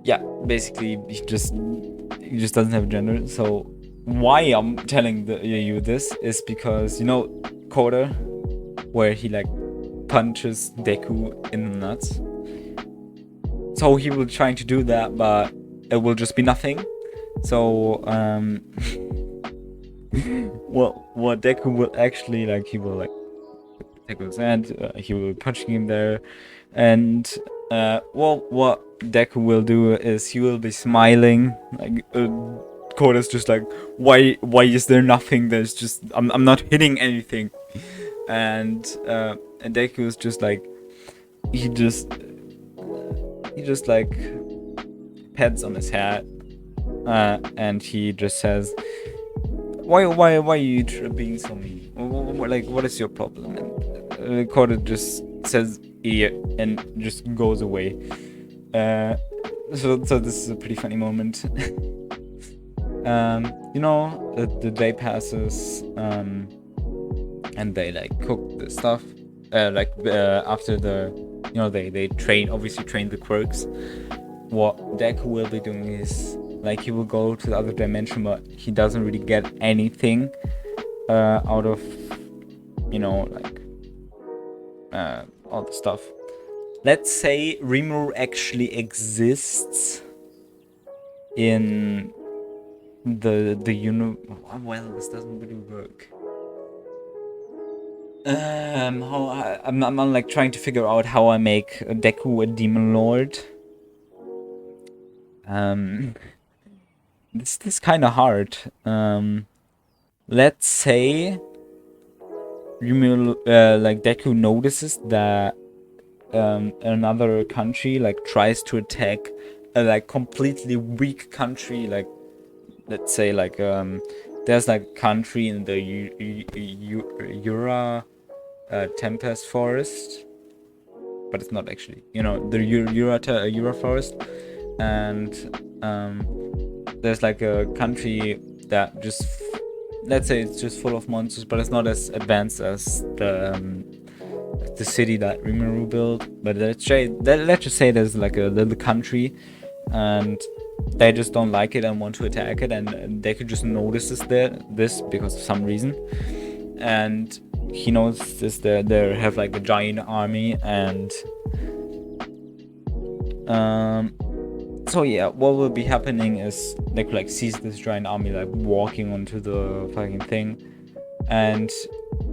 yeah, basically he just doesn't have a gender. So why I'm telling you this is because, you know, Koda, where he like punches Deku in the nuts. So he will trying to do that, but it will just be nothing. So what Deku will actually like, he will like take his hand, he will be punching him there, and what Deku will do is he will be smiling, like Koda's just like, why is there nothing? There's just I'm not hitting anything, and Deku is just like, he just like pats on his head, and he just says, why are you being so mean? Like, what is your problem? And Koda just says idiot and just goes away. So this is a pretty funny moment. You know, the day passes, and they like cook the stuff. After the, you know, they train the quirks. What Deku will be doing is, like, he will go to the other dimension, but he doesn't really get anything out of, you know, like all the stuff. Let's say Rimuru actually exists in the well, this doesn't really work. I'm like trying to figure out how I make Deku a demon lord. This is kind of hard. Let's say like Deku notices that another country like tries to attack a like completely weak country. Like, let's say like there's like a country in the Ura Tempest Forest, but it's not actually, you know, the Ura Forest, and there's like a country that just, let's say it's just full of monsters, but it's not as advanced as the city that Rimuru built. But let's just say there's like a little country, and they just don't like it and want to attack it, and Deku just notices this because of some reason, and he notices that they have like a giant army, and so yeah, what will be happening is Deku like sees this giant army like walking onto the fucking thing, and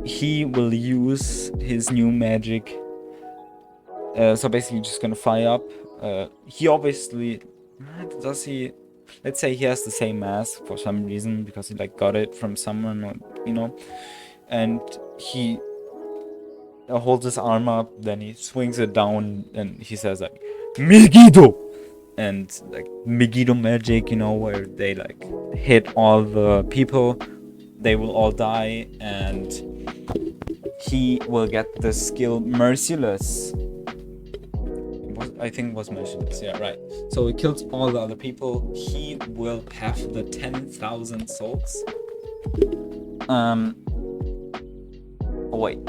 he will use his new magic. So basically just gonna fly up. He obviously, does he, let's say he has the same mask for some reason, because he like got it from someone, or, you know, and he holds his arm up, then he swings it down, and he says like, Megiddo! And like Megiddo magic, you know, where they like hit all the people, they will all die, and he will get the skill Merciless. I think it was Merciless, yeah, right. So he kills all the other people. He will have the 10,000 souls. Wait.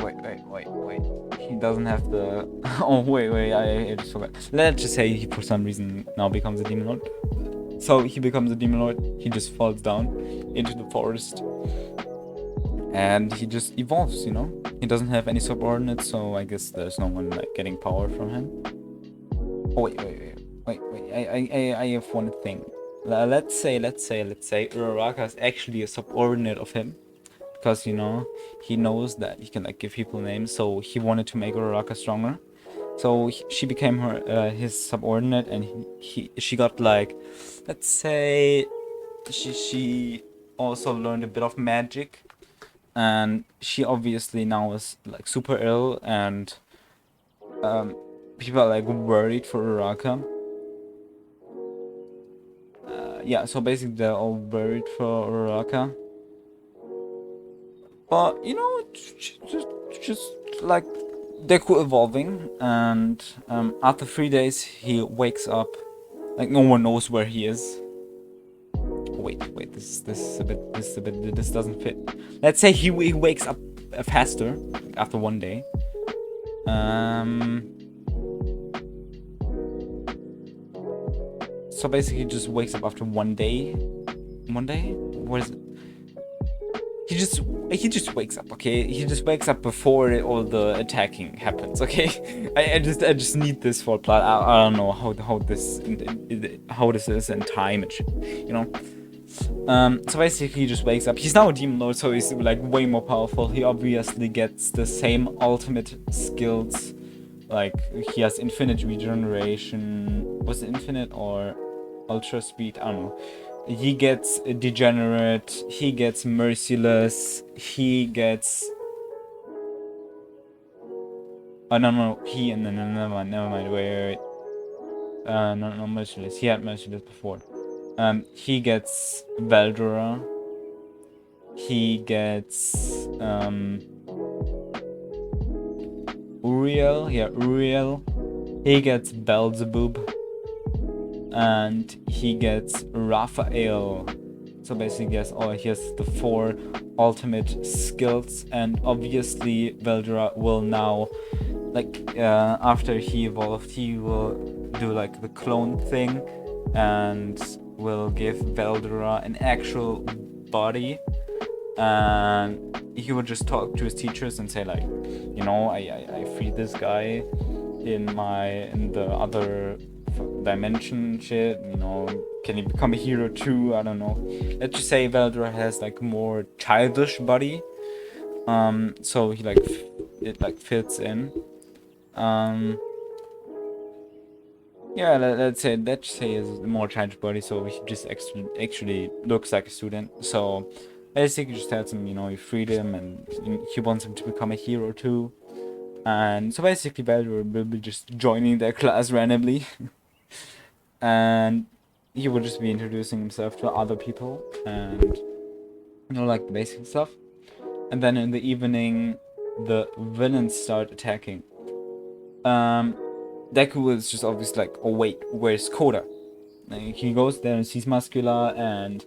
He doesn't have the... Oh, wait, I just forgot. Let's just say he, for some reason, now becomes a Demon Lord. So he becomes a Demon Lord, he just falls down into the forest. And he just evolves, you know? He doesn't have any subordinates, so I guess there's no one, like, getting power from him. Oh, wait. I have one thing. Let's say Uraraka is actually a subordinate of him. Because, you know, he knows that he can like give people names, so he wanted to make Uraraka stronger. So she became his subordinate, and she got like, let's say, she also learned a bit of magic, and she obviously now is like super ill, and people are like worried for Uraraka. Yeah, so basically they're all worried for Uraraka. But, you know, just like Deku evolving, and after 3 days he wakes up, like no one knows where he is. Wait, this doesn't fit. Let's say he wakes up faster after 1 day. So basically, he just wakes up after one day. One day? What is it? He just wakes up, okay? He just wakes up before all the attacking happens, okay? I just need this for plot. I don't know how this is in time and shit, you know. So basically, he just wakes up. He's now a demon lord, so he's like way more powerful. He obviously gets the same ultimate skills. Like, he has infinite regeneration. Was it infinite or ultra speed? I don't know. He gets degenerate. He gets merciless. He gets. Oh no, he and never mind. Wait. No, merciless. He had merciless before. He gets Veldora. He gets Uriel. Yeah, Uriel. He gets Beelzebub. And he gets Raphael. So basically, yes, he has the 4 ultimate skills, and obviously Veldora will now, like, after he evolved, he will do like the clone thing, and will give Veldora an actual body, and he would just talk to his teachers and say like, you know, I freed this guy in the other dimension shit, you know, can he become a hero too? I don't know. Let's just say Veldora has like more childish body, so he it fits in. Yeah, let's say he has a more childish body, so he just actually looks like a student. So basically just tells him, you know, you freed him and he wants him to become a hero too. And so basically Veldora will be just joining their class randomly. And he would just be introducing himself to other people and, you know, like the basic stuff. And then in the evening, the villains start attacking. Deku is just obviously like, oh wait, where's Koda? Like, he goes there and sees Muscular, and,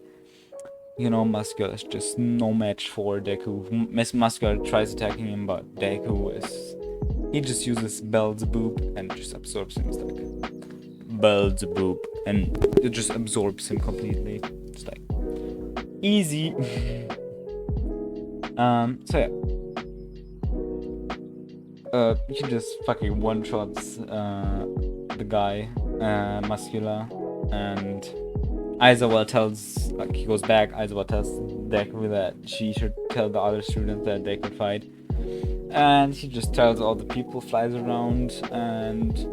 you know, Muscular is just no match for Deku. Muscular tries attacking him, but he just uses Beelzebub and just absorbs him. It's like, Beelzebub, and it just absorbs him completely. It's like easy. So yeah, he just fucking one-shots the guy, Muscular, and Aizawa tells, like, he goes back. Aizawa tells Deku that she should tell the other students that they could fight, and he just tells all the people, flies around, and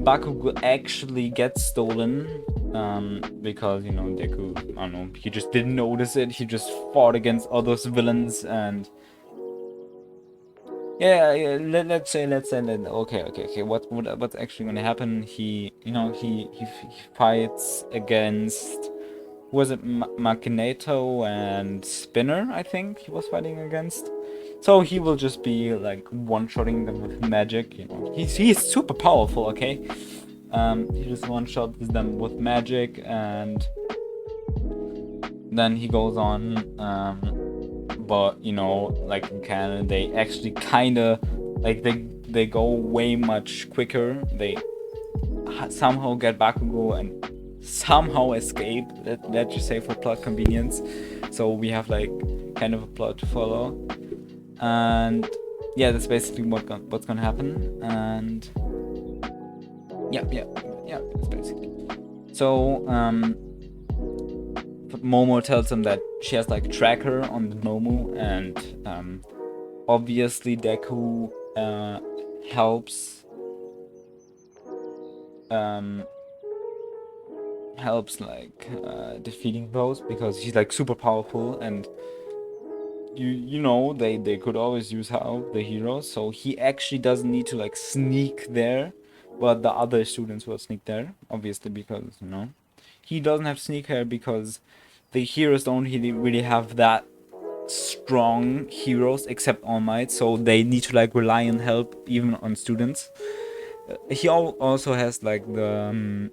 Bakugo actually gets stolen, because, you know, Deku, I don't know, he just didn't notice it. He just fought against all those villains, and yeah, let's say okay, what's actually gonna happen? He fights against, was it Machinato and Spinner, I think he was fighting against. So he will just be like one-shotting them with magic, you know. He's super powerful, okay? He just one-shots them with magic, and then he goes on. But, you know, like in canon, they actually kinda, like, they go way much quicker. They somehow get Bakugo and somehow escape. Let's just say for plot convenience. So we have like kind of a plot to follow. And yeah, that's basically what's gonna happen. And yeah, that's basically. So Momo tells him that she has like tracker on the Momo, and obviously Deku helps like defeating those, because he's like super powerful, and you know, they could always use help, the heroes, so he actually doesn't need to like sneak there, but the other students will sneak there, obviously, because, you know, he doesn't have sneak here because the heroes don't really have that strong heroes except All Might, so they need to like rely on help even on students. He also has like the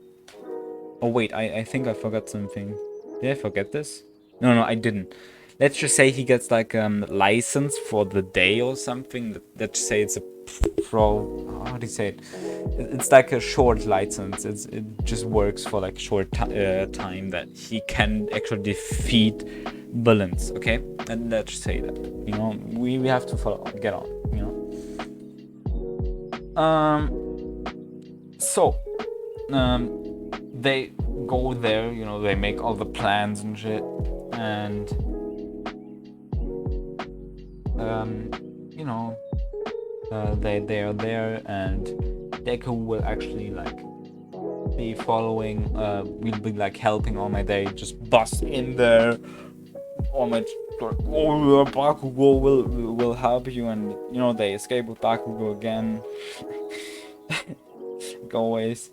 oh wait, I think I forgot something. Did I forget this? No, I didn't. Let's just say he gets like license for the day or something. Let's say it's a throw, how do you say it? It's like a short license. It just works for like a short time that he can actually defeat villains. Okay, and let's say that, you know, we have to get on, you know. So they go there, you know, they make all the plans and shit, and you know, they are there, and Deku will actually like be following, will be like helping All Might. They just bust in there. All Might, oh, Bakugo will help you, and you know, they escape with Bakugo again. Like always.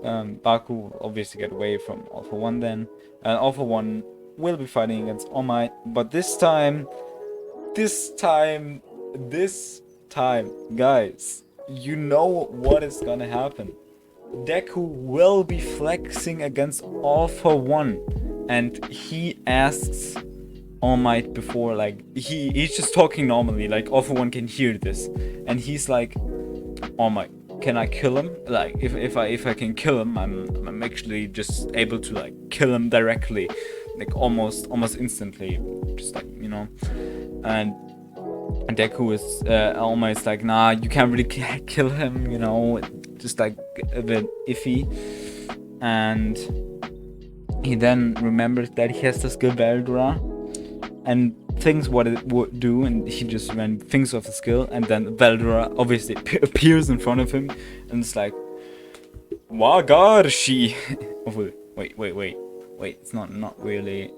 Baku will obviously get away from All For One then, and All For One will be fighting against All Might, but this time, guys, you know what is gonna happen. Deku will be flexing against All For One, and he asks All Might before, like, he's just talking normally, like All For One can hear this, and he's like, All Might, can I kill him? Like, if I can kill him, I'm actually just able to like kill him directly, like almost instantly, just like, you know. And Deku is almost like, nah, you can't really kill him, you know, just like a bit iffy. And he then remembers that he has to skill Veldora, and thinks what it would do, and he just thinks of the skill, and then Veldora obviously appears in front of him, and it's like, Wagashi. Oh, wait, it's not really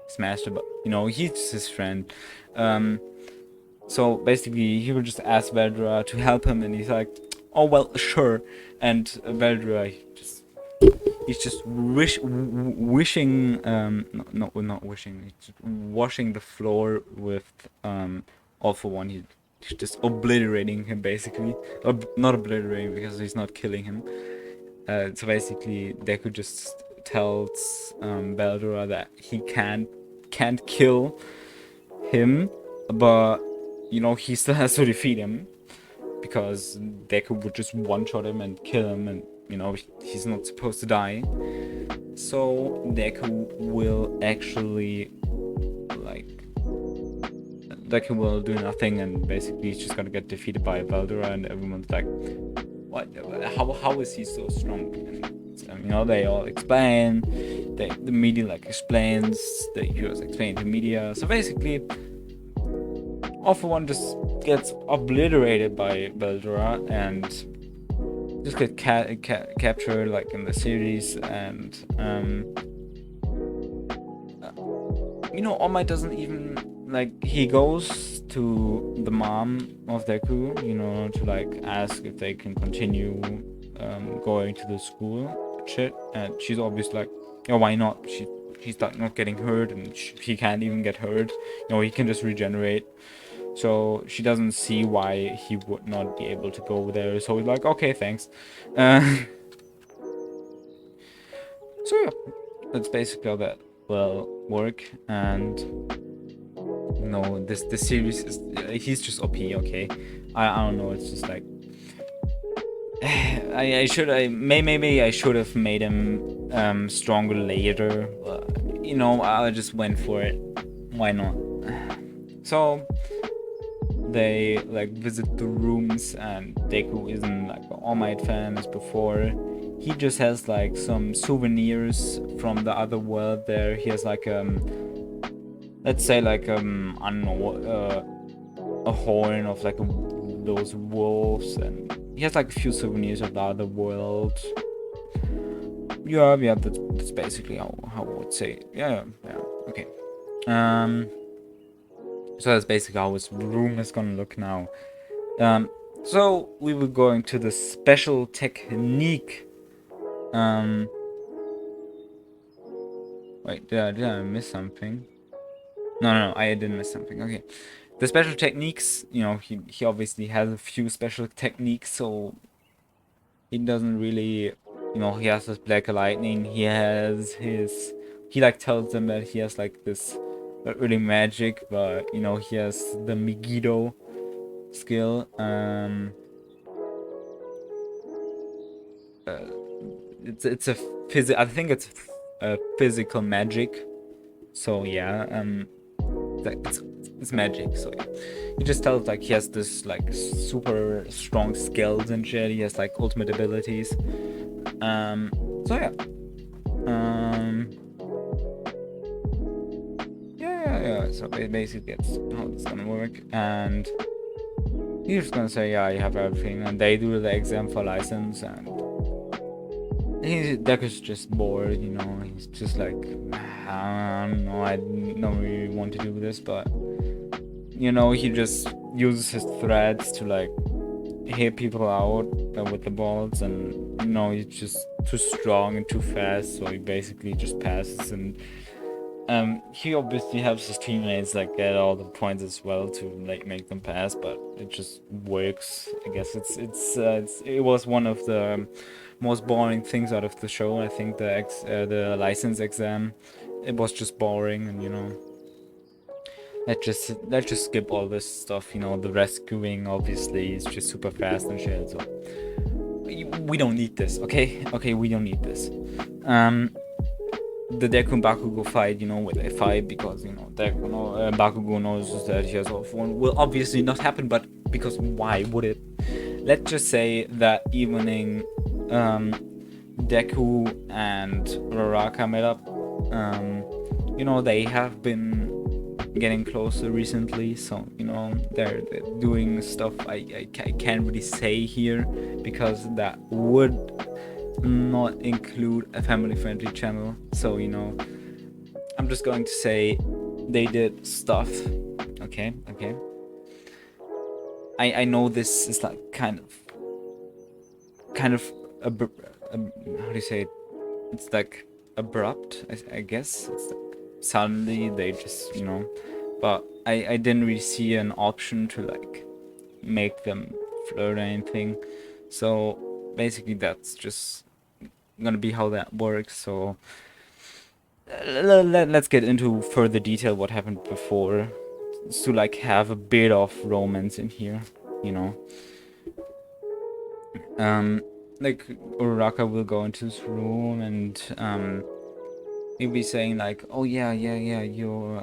smashed, but you know, he's just his friend. So basically he will just ask Veldora to help him, and he's like, oh well, sure. And Veldora he's just wishing, not wishing, he's just washing the floor with All For One. He's just obliterating him, basically. Not obliterating, because he's not killing him. So basically Deku just tells Veldora that he can't kill him, but you know, he still has to defeat him, because Deku would just one-shot him and kill him, and you know, he's not supposed to die. So Deku will actually, like, Deku will do nothing, and basically he's just gonna get defeated by Veldora, and everyone's like, what? How is he so strong? And you know, they all explain. The media like explains. The heroes explain to media. So basically, All For One just gets obliterated by Veldora and just get captured, like in the series. And you know, All Might doesn't even, like, he goes to the mom of Deku, you know, to like ask if they can continue going to the school shit, and she's obviously like, oh, why not? He's like not getting hurt, and he can't even get hurt, you know, he can just regenerate. So she doesn't see why he would not be able to go there. So he's like, okay, thanks. So yeah, that's basically how that will work. And no, this series is, he's just OP. Okay, I don't know. It's just like, maybe I should have made him stronger later. But, you know, I just went for it. Why not? So they like visit the rooms, and Deku isn't like an All Might fan as before. He just has like some souvenirs from the other world there. He has like let's say like I don't know, a horn of like those wolves, and he has like a few souvenirs of the other world. Yeah, that's basically how I would say it. Yeah, okay. So that's basically how his room is gonna look now. So we were going to the special technique. Wait, did I miss something? No, I didn't miss something. Okay. The special techniques, you know, he obviously has a few special techniques, so he doesn't really, you know, he has this black lightning, he like tells them that he has like this, not really magic, but you know, he has the Megiddo, skill. It's a I think it's a physical magic. So yeah, it's magic. So yeah, he just tells like he has this like super strong skills and shit. He has like ultimate abilities. So yeah. Yeah. So basically, that's how it's gonna work. And he's just gonna say, yeah, you have everything, and they do the exam for license, and Deku's just bored, you know. He's just like, I don't know, I don't really want to do this, but you know, he just uses his threads to like hit people out with the balls, and you know, he's just too strong and too fast, so he basically just passes. And he obviously helps his teammates like get all the points as well to like make them pass, but it just works. I guess it was one of the most boring things out of the show. I think the license exam, it was just boring, and you know, let's just skip all this stuff. You know, the rescuing obviously is just super fast and shit. So we don't need this, okay? Okay, we don't need this. The Deku and Bakugo fight, you know, where they fight because, you know, Bakugo knows that he has all form, will obviously not happen, but because why would it? Let's just say that evening, Deku and Uraraka met up. You know, they have been getting closer recently, so, you know, they're doing stuff I can't really say here because that would not include a family-friendly channel. So, you know, I'm just going to say they did stuff. Okay. I know this is like kind of how do you say it? It's like abrupt, I guess. It's like suddenly they just, you know, but I didn't really see an option to like make them flirt or anything. So basically that's just gonna be how that works. So let's get into further detail what happened before, to like have a bit of romance in here, you know. Like Uraraka will go into his room and he'll be saying like, oh yeah, you're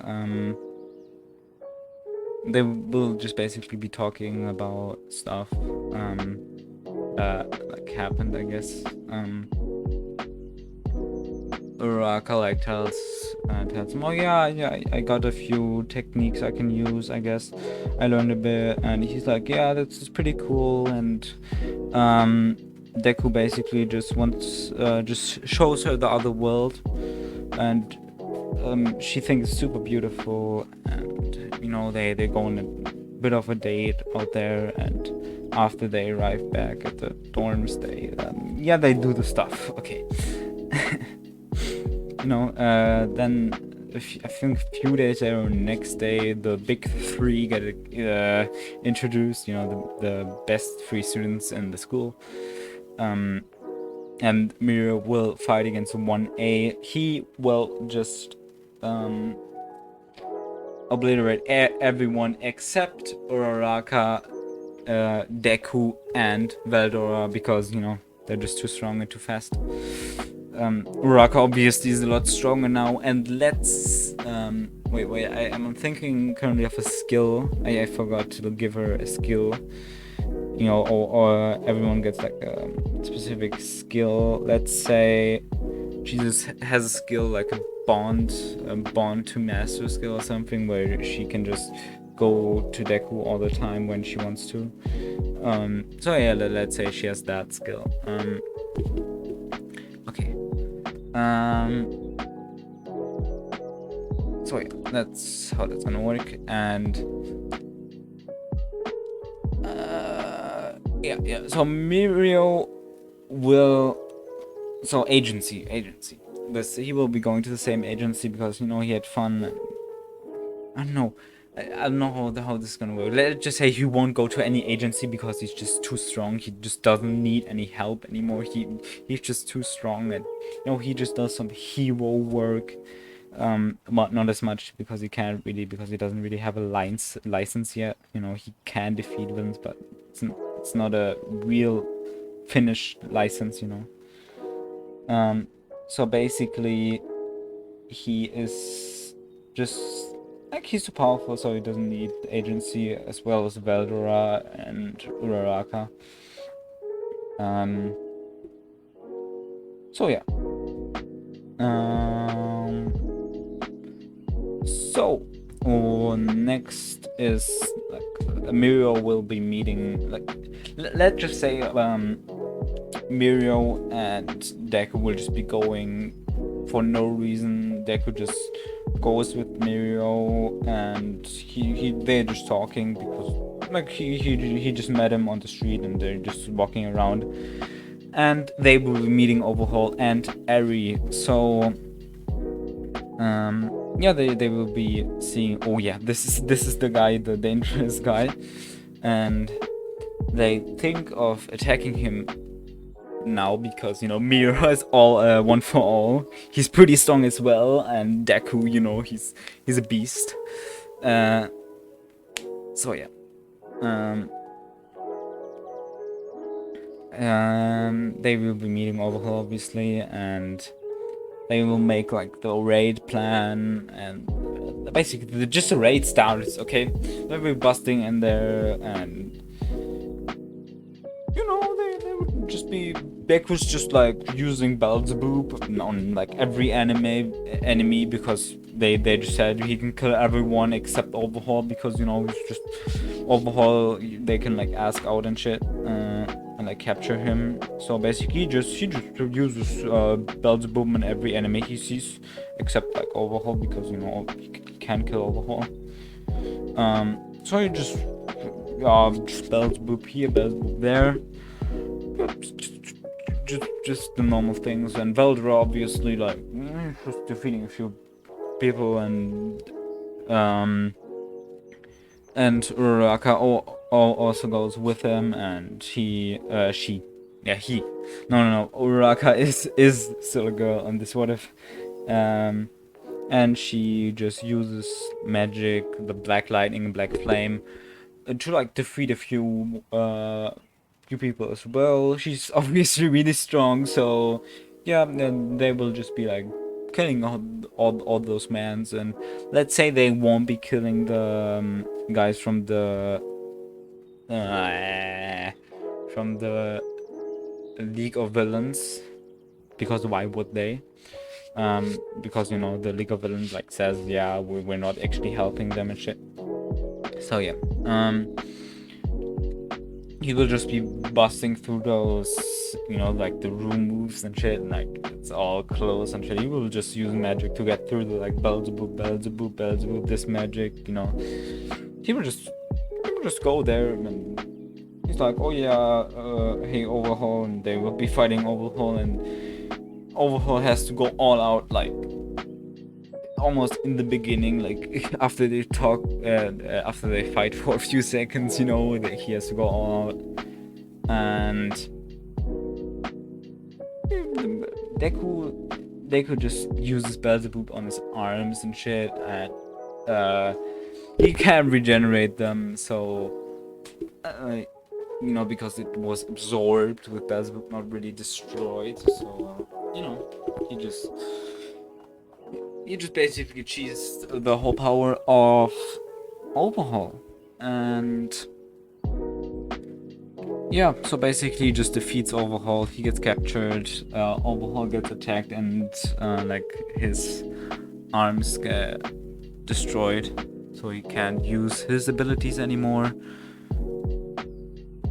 they will just basically be talking about stuff that like happened, I guess. Uraraka like tells him, oh yeah, I got a few techniques I can use, I guess. I learned a bit, and he's like, yeah, that's pretty cool. And Deku basically just shows her the other world, and she thinks it's super beautiful, and you know, they go on a bit of a date out there, and after they arrive back at the dorms, they do the stuff, okay. You know, then I think a few days later or next day, the big three get introduced, you know, the best three students in the school. And Mirio will fight against 1A. He will just obliterate everyone except Uraraka, Deku, and Veldora, because, you know, they're just too strong and too fast. Uraraka obviously is a lot stronger now, and let's wait, I'm thinking currently of a skill. I forgot to give her a skill, you know, or everyone gets like a specific skill. Let's say Jesus has a skill like a bond to master skill or something, where she can just go to Deku all the time when she wants to. So yeah, let's say she has that skill. Okay. So yeah, that's how that's gonna work. And yeah. So Mirio will, so agency. He will be going to the same agency because, you know, he had fun. I don't know how this is gonna work. Let's just say he won't go to any agency because he's just too strong. He just doesn't need any help anymore. He's just too strong, and, you know, he just does some hero work. But not as much because he can't really, because he doesn't really have a license yet. You know, he can defeat villains, but it's not a real finished license, you know. So basically, he is just like, he's too powerful, so he doesn't need agency, as well as Veldora and Uraraka. So yeah. So next is like Mirio will be meeting, like, let's just say Mirio and Deku will just be going for no reason. Deku just goes with Mirio, and they're just talking because like he just met him on the street and they're just walking around, and they will be meeting Overhaul and Eri. So yeah, they will be seeing, oh yeah, this is the guy, the dangerous guy, and they think of attacking him now because, you know, Mira is all one for all. He's pretty strong as well, and Deku, you know, he's a beast. So yeah. They will be meeting Overhaul, obviously, and they will make like the raid plan, and basically just a raid starts, okay? They'll be busting in there, and you know, they would just be, Deku's just like using Beelzebub on like every enemy, because they just said he can kill everyone except Overhaul, because, you know, it's just Overhaul, they can like ask out and shit, and like capture him. So basically he just uses Beelzebub on every enemy he sees except like Overhaul, because, you know, he can kill Overhaul. So he just Beelzebub here, Beelzebub there, just the normal things. And Veldora obviously like just defeating a few people, and Uraraka also goes with him, and Uraraka is still a girl on this what if, and she just uses magic, the black lightning, black flame, to like defeat a few people as well. She's obviously really strong, so yeah, they will just be like killing all those mans. And let's say they won't be killing the guys from the League of Villains, because why would they? Because, you know, the League of Villains like says, yeah, we're not actually helping them and shit. So yeah, he will just be busting through those, you know, like the room moves and shit, and like it's all close and shit. He will just use magic to get through the like Beelzebub, this magic, you know. He will just go there, and he's like, oh yeah, hey Overhaul, and they will be fighting Overhaul, and Overhaul has to go all out, like almost in the beginning, like after they talk, after they fight for a few seconds, you know, that he has to go all out. And Deku just uses Beelzebub on his arms and shit, and he can regenerate them, so you know, because it was absorbed with Beelzebub, not really destroyed. So you know, he just basically cheesed the whole power of Overhaul. And yeah, so basically he just defeats Overhaul, he gets captured, Overhaul gets attacked, and like his arms get destroyed, so he can't use his abilities anymore.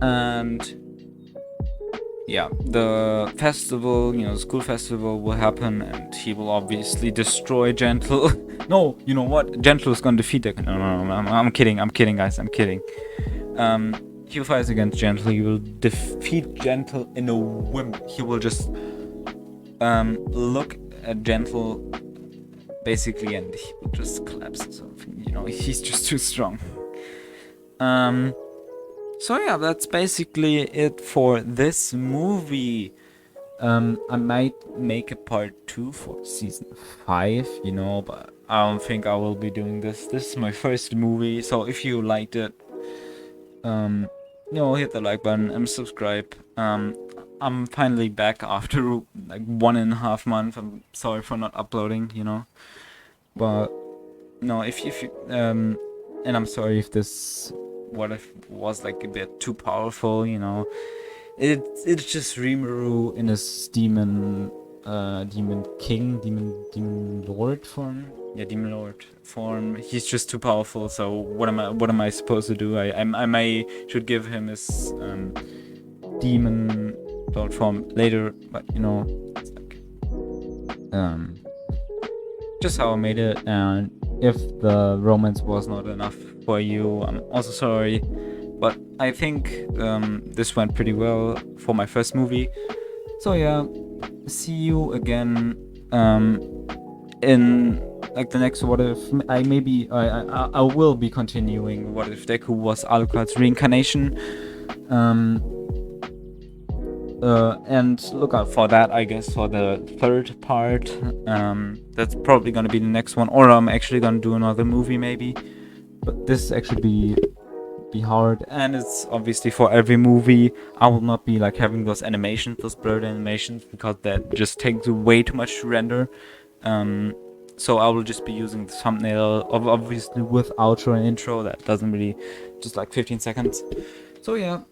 And yeah, the festival, you know, the school festival will happen, and he will obviously destroy Gentle. No, you know what? Gentle is gonna defeat Deku. No, I'm kidding, guys, I'm kidding. He fights against Gentle. He will defeat Gentle in a whim. He will just look at Gentle, basically, and he will just collapse himself. You know, he's just too strong. So yeah, that's basically it for this movie. I might make a part 2 for season 5, you know, but I don't think I will be doing this. This is my first movie, so if you liked it, you know, hit the like button and subscribe. I'm finally back after like 1.5 months. I'm sorry for not uploading, you know, but no, if you, and I'm sorry if this what if was like a bit too powerful, you know. It's just Rimuru in his demon king, demon lord form. Yeah, demon lord form. He's just too powerful. So what am I supposed to do? I may should give him his demon lord form later, but you know, it's like just how I made it. And if the romance was not enough for you, I'm also sorry. But I think this went pretty well for my first movie. So yeah, see you again in like the next What If. I will be continuing What If Deku was Alucard's reincarnation. And look out for that, I guess, for the third part. That's probably gonna be the next one, or I'm actually gonna do another movie maybe. But this actually be hard, and it's obviously for every movie. I will not be like having those animations, those blurred animations, because that just takes way too much to render. So I will just be using the thumbnail, obviously with outro and intro. That doesn't really, just like 15 seconds. So yeah,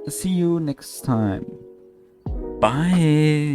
see you next time. Bye.